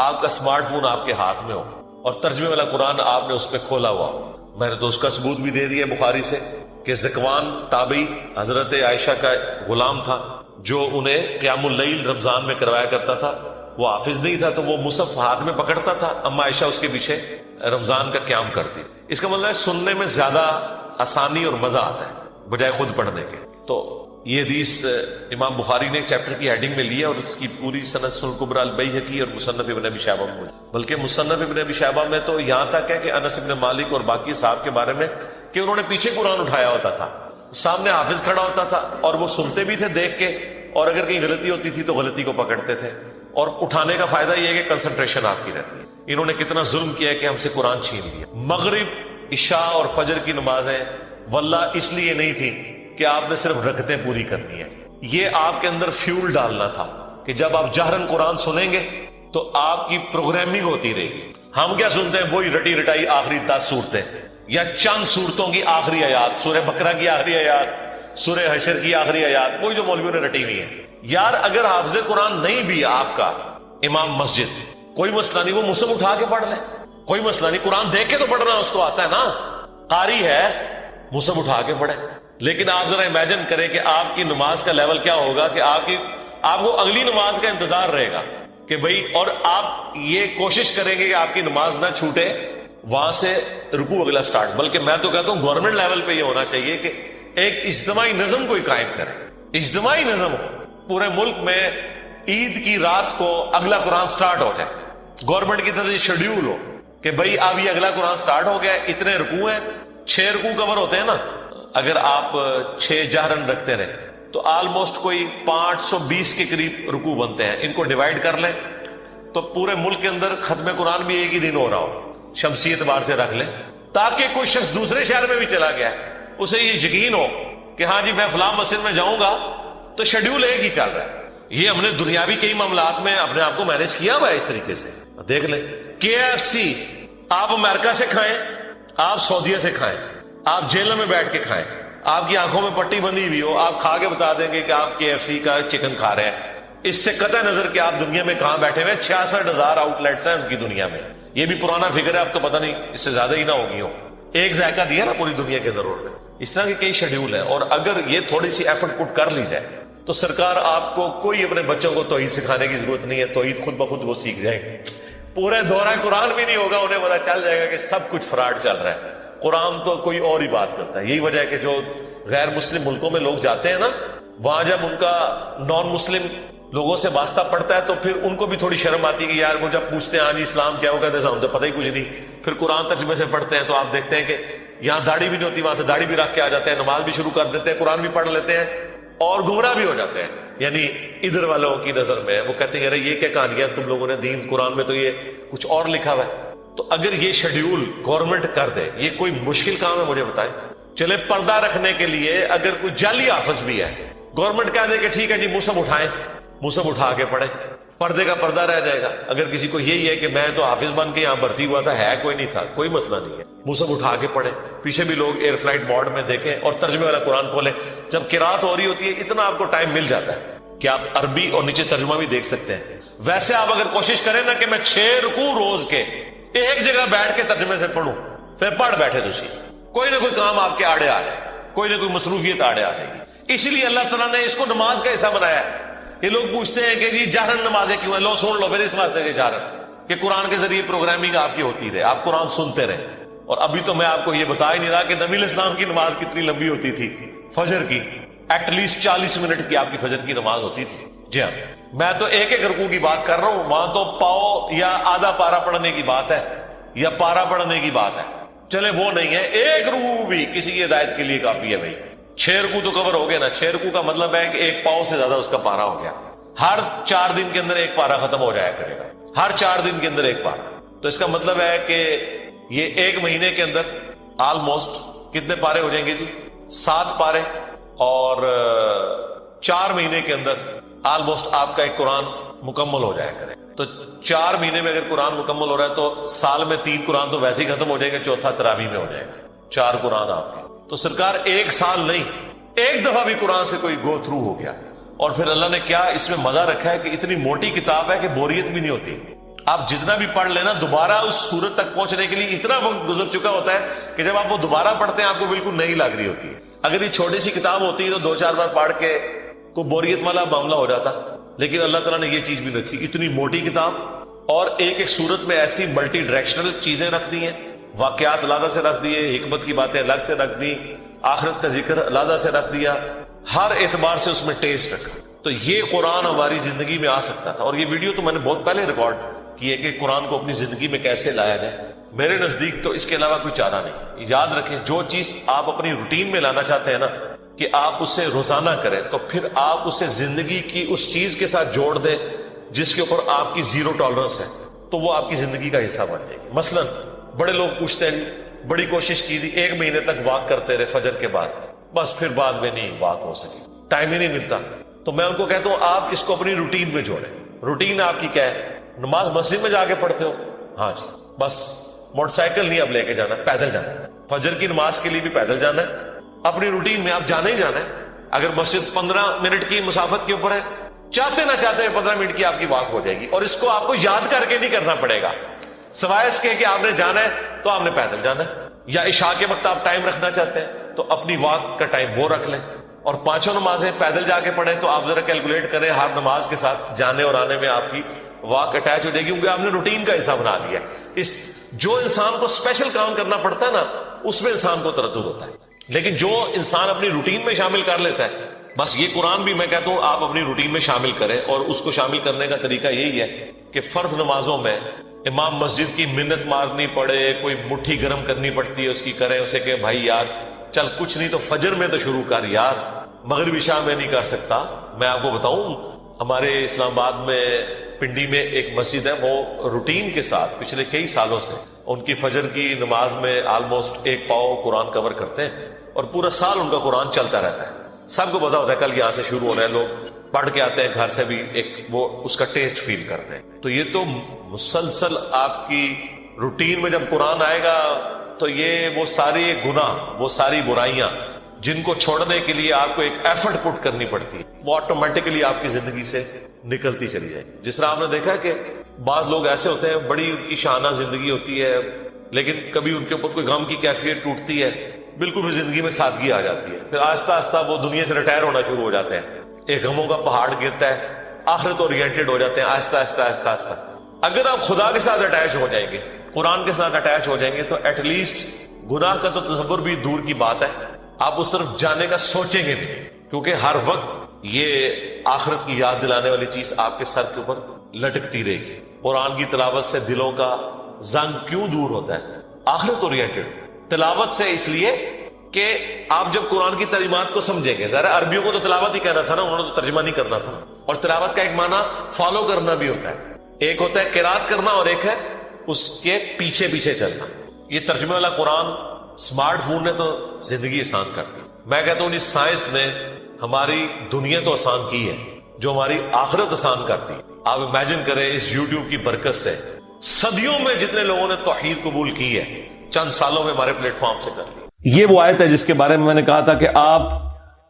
آپ کا اسمارٹ فون آپ کے ہاتھ میں ہو اور ترجمے والا قرآن آپ نے اس پہ کھولا ہوا ہو. میں نے تو اس کا ثبوت بھی دے دیا بخاری سے کہ ذکوان تابعی حضرت عائشہ کا غلام تھا جو انہیں قیام اللیل رمضان میں کروایا کرتا تھا. وہ حافظ نہیں تھا تو وہ مصحف ہاتھ میں پکڑتا تھا, اما عائشہ اس کے پیچھے رمضان کا قیام کرتی. اس کا مطلب ہے سننے میں زیادہ آسانی اور مزہ آتا ہے بجائے خود پڑھنے کے. تو یہ حدیث امام بخاری نے ایک چیپٹر کی ہیڈنگ میں لیا اور اس کی پوری سند سنن الکبری البیہقی اور مصنف ابن ابی شیبہ میں موجود. بلکہ مصنف ابن ابی شیبہ میں تو یہاں تک ہے کہ انس بن مالک اور باقی صاحب کے بارے میں کہ انہوں نے پیچھے قرآن اٹھایا ہوتا تھا, سامنے حافظ کھڑا ہوتا تھا اور وہ سنتے بھی تھے دیکھ کے, اور اگر کہیں غلطی ہوتی تھی تو غلطی کو پکڑتے تھے. اور اٹھانے کا فائدہ یہ ہے کہ کنسنٹریشن آپ کی رہتی ہے. انہوں نے کتنا ظلم کیا ہے کہ ہم سے قرآن چھین لیا. مغرب عشاء اور فجر کی نمازیں واللہ اس لیے نہیں تھی کہ آپ نے صرف رکعتیں پوری کرنی ہے, یہ آپ کے اندر فیول ڈالنا تھا کہ جب آپ جہرن قرآن سنیں گے تو آپ کی پروگرامنگ ہوتی رہے گی. ہم کیا سنتے ہیں, وہی رٹی رٹائی آخری 10 صورتیں یا چند صورتوں کی آخری آیات, سورہ بقرہ کی آخری آیات, سورہ حشر کی آخری آیات, وہی جو مولویوں نے رٹی ہوئی ہے. یار اگر حافظ قرآن نہیں بھی آپ کا امام مسجد, کوئی مسئلہ نہیں, وہ مصحف اٹھا کے پڑھ لے, کوئی مسئلہ نہیں. قرآن دیکھ کے تو پڑھنا اس کو آتا ہے نا, قاری ہے, مصحف اٹھا کے پڑھے. لیکن آپ ذرا امیجن کریں کہ آپ کی نماز کا لیول کیا ہوگا کہ آپ کو اگلی نماز کا انتظار رہے گا کہ بھئی, اور آپ یہ کوشش کریں گے کہ آپ کی نماز نہ چھوٹے, وہاں سے رکوع اگلا سٹارٹ. بلکہ میں تو کہتا ہوں گورنمنٹ لیول پہ یہ ہونا چاہیے کہ ایک اجتماعی نظم کوئی قائم کرے, اجتماعی نظم ہو پورے ملک میں. عید کی رات کو اگلا قرآن سٹارٹ ہو جائے, گورنمنٹ کی طرف سے شیڈیول ہو کہ بھئی اب یہ اگلا قرآن سٹارٹ ہو گیا, اتنے رکوع ہیں, 6 رکوع کور ہوتے ہیں نا. اگر آپ 6 جہرن رکھتے رہیں تو آلموسٹ کوئی 520 کے قریب رکوع بنتے ہیں. ان کو ڈیوائڈ کر لیں تو پورے ملک کے اندر ختم قرآن بھی ایک ہی دن ہو رہا ہو, شمسی اعتبار سے رکھ لیں, تاکہ کوئی شخص دوسرے شہر میں بھی چلا گیا اسے یہ یقین ہو کہ ہاں جی میں فلاں مسجد میں جاؤں گا تو شیڈیول ایک ہی چل رہا ہے. یہ ہم نے دنیاوی کئی معاملات میں اپنے آپ کو مینج کیا ہوا ہے اس طریقے سے. دیکھ لیں KFC آپ امریکہ سے کھائیں, آپ سعودیہ سے کھائیں, آپ جیلوں میں بیٹھ کے کھائیں, آپ کی آنکھوں میں پٹی بندی ہوئی ہو, آپ کھا کے بتا دیں گے کہ آپ KFC کا چکن کھا رہے ہیں. اس سے قطع نظر کہ آپ دنیا میں کہاں بیٹھے ہوئے. 66,000 آؤٹ لیٹس ہیں ان کی دنیا میں. یہ بھی پرانا فگر ہے, اب تو پتہ نہیں اس سے زیادہ ہی نہ ہوگی ہو. ایک ذائقہ دیا نا پوری دنیا کے اندر انہوں نے. اس طرح کے کئی شیڈیول ہیں, اور اگر یہ تھوڑی سی ایفرٹ پٹ کر لی جائے تو سرکار آپ کو کوئی اپنے بچوں کو توحید سکھانے کی ضرورت نہیں ہے. توحید خود بخود وہ سیکھ جائیں گے. پورے دورہ قرآن بھی نہیں ہوگا, انہیں پتا چل جائے گا کہ سب کچھ فراڈ چل رہا ہے. قرآن تو کوئی اور ہی بات کرتا ہے. یہی وجہ ہے کہ جو غیر مسلم ملکوں میں لوگ جاتے ہیں نا, وہاں جب ان کا نان مسلم لوگوں سے واسطہ پڑتا ہے تو پھر ان کو بھی تھوڑی شرم آتی ہے کہ یار وہ جب پوچھتے ہیں ہاں جی اسلام کیا ہوگا, ہم تو پتہ ہی کچھ نہیں. پھر قرآن ترجمے سے پڑھتے ہیں تو آپ دیکھتے ہیں کہ یہاں داڑھی بھی نہیں ہوتی, وہاں سے داڑھی بھی رکھ کے آ جاتے ہیں, نماز بھی شروع کر دیتے ہیں, قرآن بھی پڑھ لیتے ہیں اور گمراہ بھی ہو جاتے ہیں. یعنی ادھر والوں کی نظر میں وہ کہتے ہیں ارے یہ کیا کہانیاں تم لوگوں نے, دین قرآن میں تو یہ کچھ اور لکھا ہوا ہے. تو اگر یہ شیڈیول گورنمنٹ کر دے, یہ کوئی مشکل کام ہے مجھے بتائیں. چلے پردہ رکھنے کے لیے اگر کوئی جعلی حافظ بھی ہے, گورنمنٹ کہہ دے کہ ٹھیک ہے جی مصحف اٹھائیں, مصحف اٹھا کے پڑھیں. پردے کا پردہ رہ جائے گا. اگر کسی کو یہی ہے کہ میں تو حافظ بن کے یہاں بھرتی ہوا تھا، ہے کوئی نہیں تھا، کوئی مسئلہ نہیں ہے، مصحف اٹھا کے پڑھے. پیچھے بھی لوگ ایئر فلائٹ موڈ میں دیکھیں اور ترجمے والا قرآن کھولیں. جب قرات ہو رہی ہوتی ہے اتنا آپ کو ٹائم مل جاتا ہے کہ آپ عربی اور نیچے ترجمہ بھی دیکھ سکتے ہیں. ویسے آپ اگر کوشش کریں نا کہ میں 6 رکوع روز کے ایک جگہ بیٹھ کے ترجمے سے پڑھوں، پھر پڑھ بیٹھے تھی، کوئی نہ کوئی کام آپ کے آڑے آ جائے گا، کوئی نہ کوئی مصروفیت آڑے آ جائے گی. اسی لیے اللہ تعالیٰ نے اس کو نماز کا حصہ بنایا ہے. یہ لوگ پوچھتے ہیں کہ جی جہرن نمازیں کیوں ہیں؟ لو سن لو پھر اس واسطے کہ جہرن کہ قرآن کے ذریعے پروگرامنگ آپ کی ہوتی رہے، آپ قرآن سنتے رہے. اور ابھی تو میں آپ کو یہ بتا ہی نہیں رہا کہ نبی علیہ السلام کی نماز کتنی لمبی ہوتی تھی. فجر کی ایٹ لیسٹ 40 منٹ کی آپ کی فجر کی نماز ہوتی تھی. جی ہاں، میں تو ایک ایک رکوع کی بات کر رہا ہوں، وہاں تو پاؤ یا آدھا پارا پڑھنے کی بات ہے یا پارا پڑھنے کی بات ہے. چلے وہ نہیں ہے، ایک رکوع بھی کسی کی ہدایت کے لیے کافی ہے. بھائی 6 رکوع تو کور ہو گئے نا. 6 رکوع کا مطلب ہے کہ ایک پاؤ سے زیادہ اس کا پارا ہو گیا. ہر 4 دن کے اندر ایک پارا ختم ہو جایا کرے گا، ہر 4 دن کے اندر ایک پارا. تو اس کا مطلب ہے کہ یہ ایک مہینے کے اندر آلموسٹ کتنے پارے ہو جائیں گے جی؟ 7 پارے. اور 4 مہینے کے اندر آلموسٹ آپ کا ایک قرآن مکمل ہو جایا کرے. تو 4 مہینے میں اگر قرآن مکمل ہو رہا ہے تو سال میں 3 قرآن تو ویسے ہی ختم ہو جائے گا، چوتھا تراویح میں ہو جائے گا. 4 قرآن آپ کے. تو سرکار ایک سال نہیں، ایک دفعہ بھی قرآن سے کوئی گو تھرو ہو گیا. اور پھر اللہ نے کیا اس میں مزہ رکھا ہے کہ اتنی موٹی کتاب ہے کہ بوریت بھی نہیں ہوتی. آپ جتنا بھی پڑھ لینا دوبارہ اس سورت تک پہنچنے کے لیے اتنا وقت گزر چکا ہوتا ہے کہ جب آپ وہ دوبارہ پڑھتے ہیں آپ کو بالکل نئی لگ رہی ہوتی ہے. اگر یہ چھوٹی سی کتاب ہوتی تو 2-4 بار پڑھ کے کوئی بوریت والا معاملہ ہو جاتا. لیکن اللہ تعالیٰ نے یہ چیز بھی رکھی، اتنی موٹی کتاب اور ایک ایک سورت میں ایسی ملٹی ڈائریکشنل چیزیں رکھ دی ہیں، واقعات علیحدہ سے رکھ دیے، حکمت کی باتیں الگ سے رکھ دی، آخرت کا ذکر علیحدہ سے رکھ دیا، ہر اعتبار سے اس میں ٹیسٹ رکھا. تو یہ قرآن ہماری زندگی میں آ سکتا تھا. اور یہ ویڈیو تو میں نے بہت پہلے ریکارڈ کی ہے کہ قرآن کو اپنی زندگی میں کیسے لایا جائے. میرے نزدیک تو اس کے علاوہ کوئی چارہ نہیں. یاد رکھیں جو چیز آپ اپنی روٹین میں لانا چاہتے ہیں نا کہ آپ اسے روزانہ کریں، تو پھر آپ اسے زندگی کی اس چیز کے ساتھ جوڑ دیں جس کے اوپر آپ کی 0 ٹالرنس ہے، تو وہ آپ کی زندگی کا حصہ بن جائے گی. مثلا بڑے لوگ پوچھتے ہیں بڑی کوشش کی تھی، 1 مہینے تک واک کرتے رہے فجر کے بعد، بس پھر بعد میں نہیں واک ہو سکی، ٹائم ہی نہیں ملتا. تو میں ان کو کہتا ہوں آپ اس کو اپنی روٹین میں جوڑیں. روٹین آپ کی کیا ہے؟ نماز مسجد میں جا کے پڑھتے ہو، ہاں جی، بس موٹر سائیکل نہیں اب لے کے جانا، پیدل جانا ہے. فجر کی نماز کے لیے بھی پیدل جانا ہے. اپنی روٹین میں آپ جانا ہی جانا ہے. اگر مسجد 15 منٹ کی مسافت کے اوپر ہے، چاہتے نہ چاہتے 15 منٹ کی آپ کی واک ہو جائے گی. اور اس کو آپ کو یاد کر کے نہیں کرنا پڑے گا، سوائے اس کے کہ آپ نے جانا ہے تو آپ نے پیدل جانا ہے. یا عشاء کے وقت آپ ٹائم رکھنا چاہتے ہیں تو اپنی واک کا ٹائم وہ رکھ لیں. اور 5 نمازیں پیدل جا کے پڑھیں تو آپ ذرا کیلکولیٹ کریں ہر نماز کے ساتھ جانے اور آنے میں آپ کی واک اٹیچ ہو جائے گی، کیونکہ آپ نے روٹین کا حصہ بنا لیا. اس جو انسان کو اسپیشل کام کرنا پڑتا ہے نا اس میں انسان کو تردد ہوتا ہے. لیکن جو انسان اپنی روٹین میں شامل کر لیتا ہے، بس یہ قرآن بھی میں کہتا ہوں آپ اپنی روٹین میں شامل کریں. اور اس کو شامل کرنے کا طریقہ یہی ہے کہ فرض نمازوں میں امام مسجد کی منت مارنی پڑے، کوئی مٹھی گرم کرنی پڑتی ہے اس کی، کریں اسے کہ بھائی یار چل کچھ نہیں تو فجر میں تو شروع کر یار، مغربی عشاء میں نہیں کر سکتا. میں آپ کو بتاؤں ہمارے اسلام آباد میں پنڈی میں ایک مسجد ہے، وہ روٹین کے ساتھ پچھلے کئی سالوں سے ان کی فجر کی نماز میں آلموسٹ 1 پاؤ قرآن کور کرتے ہیں اور پورا سال ان کا قرآن چلتا رہتا ہے. سب کو پتا ہوتا ہے کل یہاں سے شروع ہو رہے ہیں، لوگ پڑھ کے آتے ہیں گھر سے بھی ایک وہ اس کا ٹیسٹ فیل کرتے ہیں. تو یہ تو مسلسل آپ کی روٹین میں جب قرآن آئے گا تو یہ وہ سارے گناہ، وہ ساری برائیاں جن کو چھوڑنے کے لیے آپ کو ایک ایفرٹ پٹ کرنی پڑتی ہے، وہ آٹومیٹکلی آپ کی زندگی سے نکلتی چلی جائے. جس طرح آپ نے دیکھا کہ بعض لوگ ایسے ہوتے ہیں بڑی ان کی شانہ زندگی ہوتی ہے، لیکن کبھی ان کے اوپر کوئی غم کی کیفیت ٹوٹتی ہے، بالکل بھی زندگی میں سادگی آ جاتی ہے. پھر آہستہ آہستہ وہ دنیا سے ریٹائر ہونا شروع ہو جاتے ہیں، ایک غموں کا پہاڑ گرتا ہے، آخرت اورینٹڈ ہو جاتے ہیں آہستہ آہستہ آہستہ آہستہ. اگر آپ خدا کے ساتھ اٹیچ ہو جائیں گے، قرآن کے ساتھ اٹیچ ہو جائیں گے، تو ایٹ لیسٹ گناہ کا تو تصور بھی دور کی بات ہے، آپ اس طرف جانے کا سوچیں گے نہیں، کیونکہ ہر وقت یہ آخرت کی یاد دلانے والی چیز آپ کے سر کے اوپر لٹکتی رہے گی. قرآن کی تلاوت سے دلوں کا زنگ کیوں دور ہوتا ہے؟ آخرت اورینٹڈ تلاوت سے، اس لیے کہ آپ جب قرآن کی تعلیمات کو سمجھیں گے، ذرا عربیوں کو تو تلاوت ہی کہنا تھا نا، انہوں نے تو ترجمہ نہیں کرنا تھا. اور تلاوت کا ایک معنی فالو کرنا بھی ہوتا ہے، ایک ہوتا ہے قرات کرنا اور ایک ہے اس کے پیچھے پیچھے چلنا. یہ ترجمے والا قرآن اسمارٹ فون نے تو زندگی آسان کر دی. میں کہتا ہوں اس سائنس نے ہماری دنیا تو آسان کی ہے، جو ہماری آخرت آسان کرتی ہے. آپ امیجن کریں اس یوٹیوب کی برکت سے صدیوں میں جتنے لوگوں نے توحید قبول کی ہے چند سالوں میں ہمارے پلیٹ فارم سے کر لی. یہ وہ آیت ہے جس کے بارے میں نے کہا تھا کہ آپ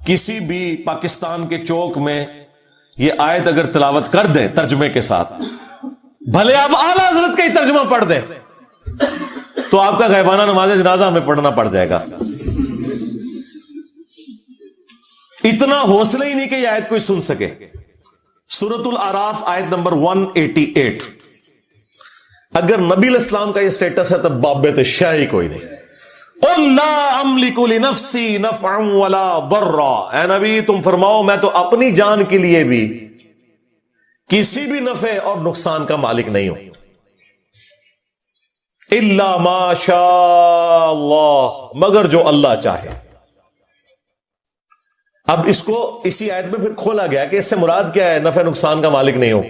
کسی بھی پاکستان کے چوک میں یہ آیت اگر تلاوت کر دیں ترجمے کے ساتھ، بھلے آپ اعلیٰ حضرت کا ہی ترجمہ پڑھ دیں، تو آپ کا غیبانہ نماز جنازہ ہمیں پڑھنا پڑ جائے گا. اتنا حوصلہ ہی نہیں کہ یہ آیت کوئی سن سکے. سورۃ الاعراف آیت نمبر 188. اگر نبی علیہ السلام کا یہ سٹیٹس ہے تو بابت شاہ ہی کوئی نہیں. قل لا املک لنفسی نفعا ولا ضرا. اے نبی تم فرماؤ میں تو اپنی جان کے لیے بھی کسی بھی نفع اور نقصان کا مالک نہیں ہوں، الا ما شاء اللہ، مگر جو اللہ چاہے. اب اس کو اسی آیت میں پھر کھولا گیا کہ اس سے مراد کیا ہے نفع نقصان کا مالک نہیں ہوں.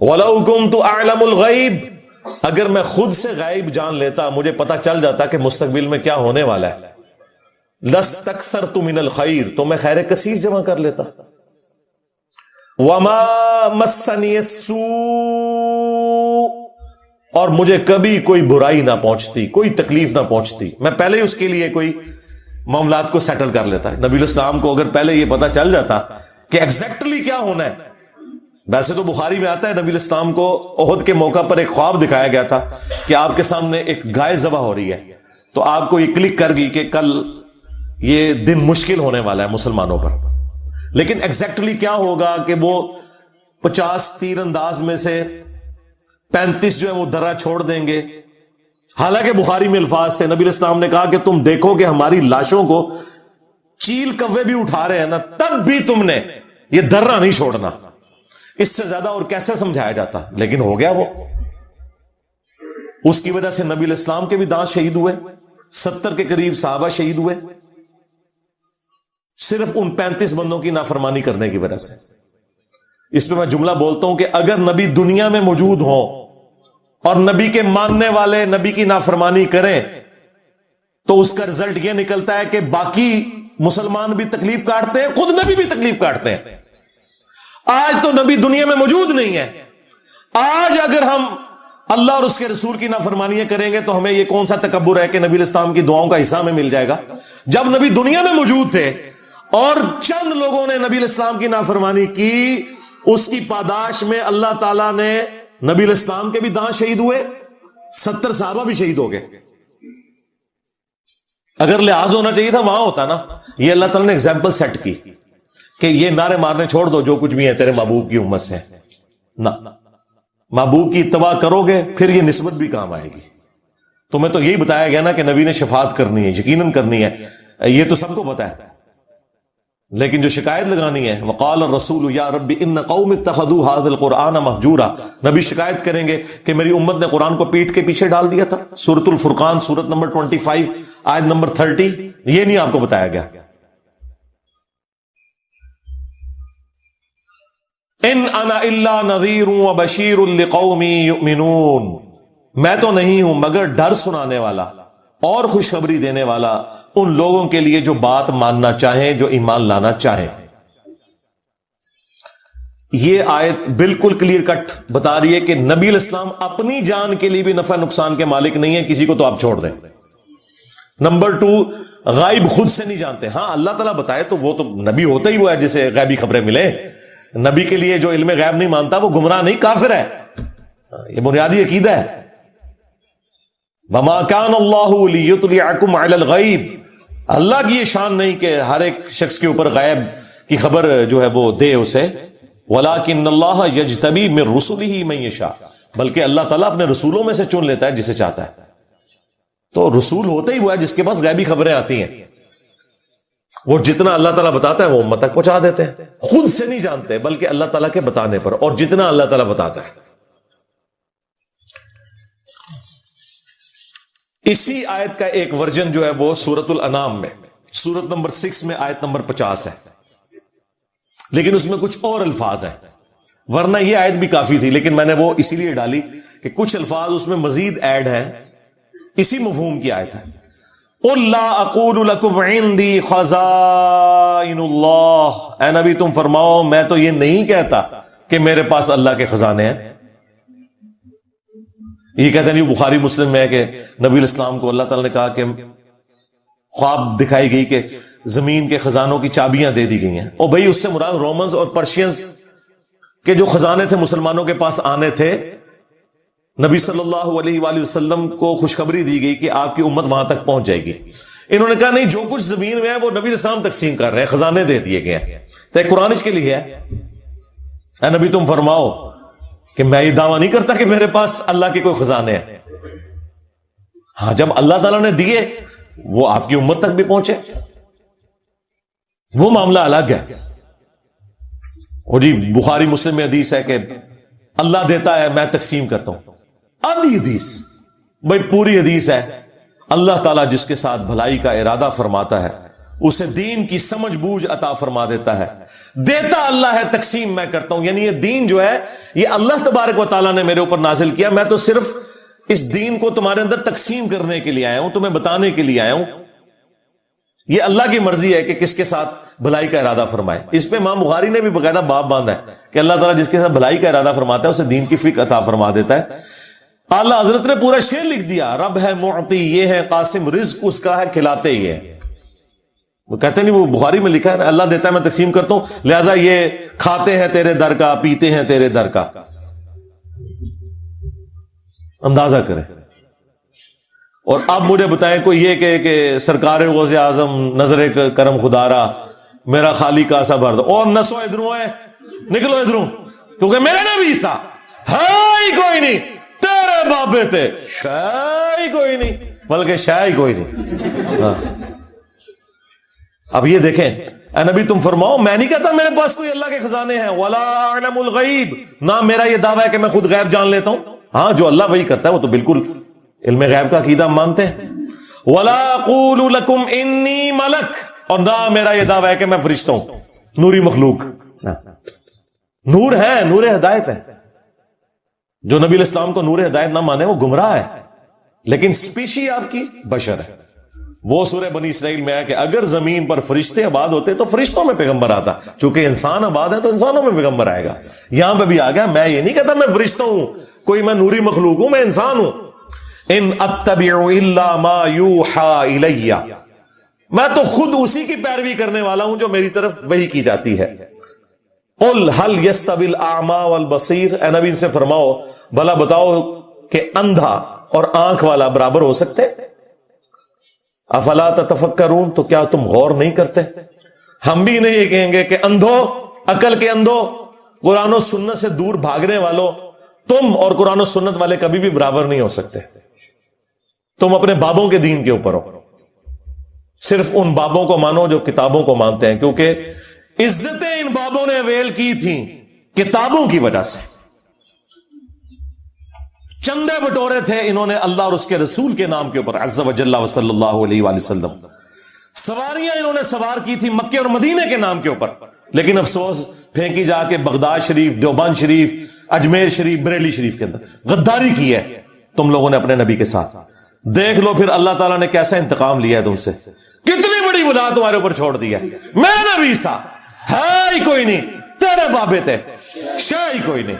وَلَوْ كُنْتُ أَعْلَمُ الْغَيْبِ، اگر میں خود سے غائب جان لیتا، مجھے پتا چل جاتا کہ مستقبل میں کیا ہونے والا ہے، لَاسْتَكْثَرْتُ مِنَ الْخَيْرِ، تو میں خیر کثیر جمع کر لیتا. وَمَا مَسَّنِيَ السُّوءُ، اور مجھے کبھی کوئی برائی نہ پہنچتی، کوئی تکلیف نہ پہنچتی. میں پہلے ہی اس کے لیے کوئی معاملات کو سیٹل کر لیتا ہے. نبی علیہ السلام کو اگر پہلے یہ پتا چل جاتا کہ ایگزیکٹلی کیا ہونا ہے. ویسے تو بخاری میں آتا ہے نبی علیہ السلام کو احد کے موقع پر ایک خواب دکھایا گیا تھا کہ آپ کے سامنے ایک گائے ذبح ہو رہی ہے، تو آپ کو یہ کلک کر گئی کہ کل یہ دن مشکل ہونے والا ہے مسلمانوں پر. لیکن ایگزیکٹلی کیا ہوگا کہ وہ 50 تیر انداز میں سے 35 جو ہے وہ درہ چھوڑ دیں گے. حالانکہ بخاری میں الفاظ تھے، نبی علیہ السلام نے کہا کہ تم دیکھو کہ ہماری لاشوں کو چیل کوے بھی اٹھا رہے ہیں نا، تب بھی تم نے یہ درہ نہیں چھوڑنا. اس سے زیادہ اور کیسے سمجھایا جاتا، لیکن ہو گیا وہ. اس کی وجہ سے نبی علیہ السلام کے بھی دانت شہید ہوئے، 70 کے قریب صحابہ شہید ہوئے، صرف ان 35 بندوں کی نافرمانی کرنے کی وجہ سے. اس پہ میں جملہ بولتا ہوں کہ اگر نبی دنیا میں موجود ہوں اور نبی کے ماننے والے نبی کی نافرمانی کریں تو اس کا رزلٹ یہ نکلتا ہے کہ باقی مسلمان بھی تکلیف کاٹتے ہیں، خود نبی بھی تکلیف کاٹتے ہیں. آج تو نبی دنیا میں موجود نہیں ہے. آج اگر ہم اللہ اور اس کے رسول کی نافرمانیاں کریں گے تو ہمیں یہ کون سا تکبر ہے کہ نبی علیہ السلام کی دعاؤں کا حصہ ہمیں مل جائے گا. جب نبی دنیا میں موجود تھے اور چند لوگوں نے نبی علیہ السلام کی نافرمانی کی، اس کی پاداش میں اللہ تعالیٰ نے نبی علیہ السلام کے بھی دانت شہید ہوئے، 70 صحابہ بھی شہید ہو گئے. اگر لحاظ ہونا چاہیے تھا وہاں ہوتا نا. یہ اللہ تعالیٰ نے ایگزامپل سیٹ کی کہ یہ نعرے مارنے چھوڑ دو جو کچھ بھی ہے تیرے محبوب کی امت سے نہ. محبوب کی اتباع کرو گے پھر یہ نسبت بھی کام آئے گی. تمہیں تو یہی بتایا گیا نا کہ نبی نے شفاعت کرنی ہے، یقیناً کرنی ہے، یہ تو سب کو پتا ہے. لیکن جو شکایت لگانی ہے، وقال الرسول یا رب ان قوم اتخذوا هذا القرآن مهجورا، نبی شکایت کریں گے کہ میری امت نے قرآن کو پیٹ کے پیچھے ڈال دیا تھا. سورۃ الفرقان سورت نمبر 25 آیت نمبر 30. یہ نہیں آپ کو بتایا گیا. ان انا الا نذیر وبشیر لقوم یؤمنون، میں تو نہیں ہوں مگر ڈر سنانے والا اور خوشخبری دینے والا ان لوگوں کے لیے جو بات ماننا چاہیں، جو ایمان لانا چاہیں. یہ آیت بالکل کلیئر کٹ بتا رہی ہے کہ نبی علیہ السلام اپنی جان کے لیے بھی نفع نقصان کے مالک نہیں ہے، کسی کو تو آپ چھوڑ دیں. نمبر 2، غائب خود سے نہیں جانتے. ہاں اللہ تعالیٰ بتائے تو وہ تو نبی ہوتا ہی وہ ہے جسے غیبی خبریں ملے. نبی کے لیے جو علم غیب نہیں مانتا وہ گمراہ نہیں، کافر ہے. یہ بنیادی عقیدہ ہے. وما كان الله ليطلعكم على الغيب، اللہ کی یہ شان نہیں کہ ہر ایک شخص کے اوپر غیب کی خبر جو ہے وہ دے اسے. ولكن الله يجتبي من رسله من يشاء، بلکہ اللہ تعالیٰ اپنے رسولوں میں سے چن لیتا ہے جسے چاہتا ہے. تو رسول ہوتا ہی وہ ہے جس کے پاس غیبی خبریں آتی ہیں. وہ جتنا اللہ تعالیٰ بتاتا ہے وہ امت تک پہنچا دیتے ہیں. خود سے نہیں جانتے بلکہ اللہ تعالیٰ کے بتانے پر، اور جتنا اللہ تعالیٰ بتاتا ہے. اسی آیت کا ایک ورژن جو ہے وہ سورۃ الانعام میں سورت نمبر 6 میں آیت نمبر 50 ہے، لیکن اس میں کچھ اور الفاظ ہیں. ورنہ یہ آیت بھی کافی تھی، لیکن میں نے وہ اسی لیے ڈالی کہ کچھ الفاظ اس میں مزید ایڈ ہیں. اسی مفہوم کی آیت ہے. قل لا اقول لكم عندي خزائن خزائن اللہ، اے نبی تم فرماؤ میں تو یہ نہیں کہتا کہ میرے پاس اللہ کے خزانے ہیں. یہ کہتے ہیں بخاری مسلم میں ہے کہ نبی الاسلام کو اللہ تعالیٰ نے کہا کہ خواب دکھائی گئی کہ زمین کے خزانوں کی چابیاں دے دی گئی ہیں. اور بھائی اس سے مراد رومنز اور پرشینز کے جو خزانے تھے مسلمانوں کے پاس آنے تھے. نبی صلی اللہ علیہ وآلہ وسلم کو خوشخبری دی گئی کہ آپ کی امت وہاں تک پہنچ جائے گی. انہوں نے کہا نہیں، جو کچھ زمین میں ہے وہ نبی الاسلام تقسیم کر رہے ہیں، خزانے دے دیے گئے ہیں. تو ایک قرآن اس کے لیے ہے، اے نبی تم فرماؤ کہ میں یہ دعویٰ نہیں کرتا کہ میرے پاس اللہ کے کوئی خزانے ہیں. ہاں جب اللہ تعالیٰ نے دیے وہ آپ کی امت تک بھی پہنچے وہ معاملہ الگ ہے. اور جی بخاری مسلم میں حدیث ہے کہ اللہ دیتا ہے میں تقسیم کرتا ہوں. آدھی حدیث بھائی پوری حدیث ہے. اللہ تعالیٰ جس کے ساتھ بھلائی کا ارادہ فرماتا ہے اسے دین کی سمجھ بوجھ عطا فرما دیتا ہے. دیتا اللہ ہے، تقسیم میں کرتا ہوں. یعنی یہ دین جو ہے یہ اللہ تبارک و تعالیٰ نے میرے اوپر نازل کیا، میں تو صرف اس دین کو تمہارے اندر تقسیم کرنے کے لیے آیا ہوں، تمہیں بتانے کے لیے آیا ہوں. یہ اللہ کی مرضی ہے کہ کس کے ساتھ بھلائی کا ارادہ فرمائے. اس پہ امام بخاری نے بھی باقاعدہ باب باندھا ہے کہ اللہ تعالیٰ جس کے ساتھ بھلائی کا ارادہ فرماتا ہے اسے دین کی فکر عطا فرما دیتا ہے. اعلیٰ حضرت نے پورا شعر لکھ دیا، رب ہے معطی یہ ہے قاسم، رزق اس کا ہے کھلاتے ہی ہے. وہ کہتے نہیں، وہ بخاری میں لکھا ہے اللہ دیتا ہے میں تقسیم کرتا ہوں، لہذا یہ کھاتے ہیں تیرے در کا، پیتے ہیں تیرے در کا. اندازہ کریں. اور اب مجھے بتائیں کوئی یہ کہ سرکار غوث اعظم نظر کرم خدارا میرا خالی کاسا بھر دو، اور نسو ادھروں ہے نکلو ادھروں، کیونکہ میرا نبی عیسیٰ ہے ہی کوئی نہیں، تیرے بابے تھے شاہ ہی کوئی نہیں، بلکہ شاہ ہی کوئی نہیں. ہاں اب یہ دیکھیں، اے نبی تم فرماؤ میں نہیں کہتا میرے پاس کوئی اللہ کے خزانے ہیں. ولا اعلم الغیب، نہ میرا یہ دعویٰ ہے کہ میں خود غیب جان لیتا ہوں. ہاں جو اللہ وہی کرتا ہے وہ تو بالکل علم غیب کا عقیدہ ہم مانتے ہیں. ولا اقول لکم انی ملک، اور نہ میرا یہ دعویٰ ہے کہ میں فرشتہ ہوں، نوری مخلوق. نور ہے، نور ہدایت ہے. جو نبی الاسلام کو نور ہدایت نہ مانے وہ گمراہ ہے، لیکن سپیشی آپ کی بشر ہے. وہ سورہ بنی اسرائیل میں ہے کہ اگر زمین پر فرشتے آباد ہوتے تو فرشتوں میں پیغمبر آتا، چونکہ انسان آباد ہے تو انسانوں میں پیغمبر آئے گا. یہاں پہ بھی آ گیا، میں یہ نہیں کہتا میں فرشتہ ہوں، کوئی میں نوری مخلوق ہوں، میں انسان ہوں. ان اتبع الا ما یوحى الی، میں تو خود اسی کی پیروی کرنے والا ہوں جو میری طرف وحی کی جاتی ہے. قل هل يستوي الاعمى والبصير، اے نبی ان سے فرماؤ بھلا بتاؤ کہ اندھا اور آنکھ والا برابر ہو سکتے؟ افلا تتفکرون، تو کیا تم غور نہیں کرتے؟ ہم بھی نہیں یہ کہیں گے کہ اندھو، عقل کے اندھو، قرآن و سنت سے دور بھاگنے والوں، تم اور قرآن و سنت والے کبھی بھی برابر نہیں ہو سکتے. تم اپنے بابوں کے دین کے اوپر ہو، صرف ان بابوں کو مانو جو کتابوں کو مانتے ہیں، کیونکہ عزتیں ان بابوں نے اویل کی تھیں کتابوں کی وجہ سے. چندے بٹورے تھے انہوں نے اللہ اور اس کے رسول کے نام کے اوپر عز و جل و صلی اللہ علیہ وآلہ وسلم. سواریاں انہوں نے سوار کی تھی مکے اور مدینے کے نام کے اوپر، لیکن افسوس پھینکی جا کے بغداد شریف، دیوبند شریف، اجمیر شریف، بریلی شریف کے اندر غداری کی ہے تم لوگوں نے اپنے نبی کے ساتھ. دیکھ لو پھر اللہ تعالیٰ نے کیسا انتقام لیا ہے تم سے، کتنی بڑی بلا تمہارے اوپر چھوڑ دی ہے. میرا نبی عیسیٰ ہے ہی کوئی نہیں، تیرے بابے تھے شاہ ہی کوئی نہیں.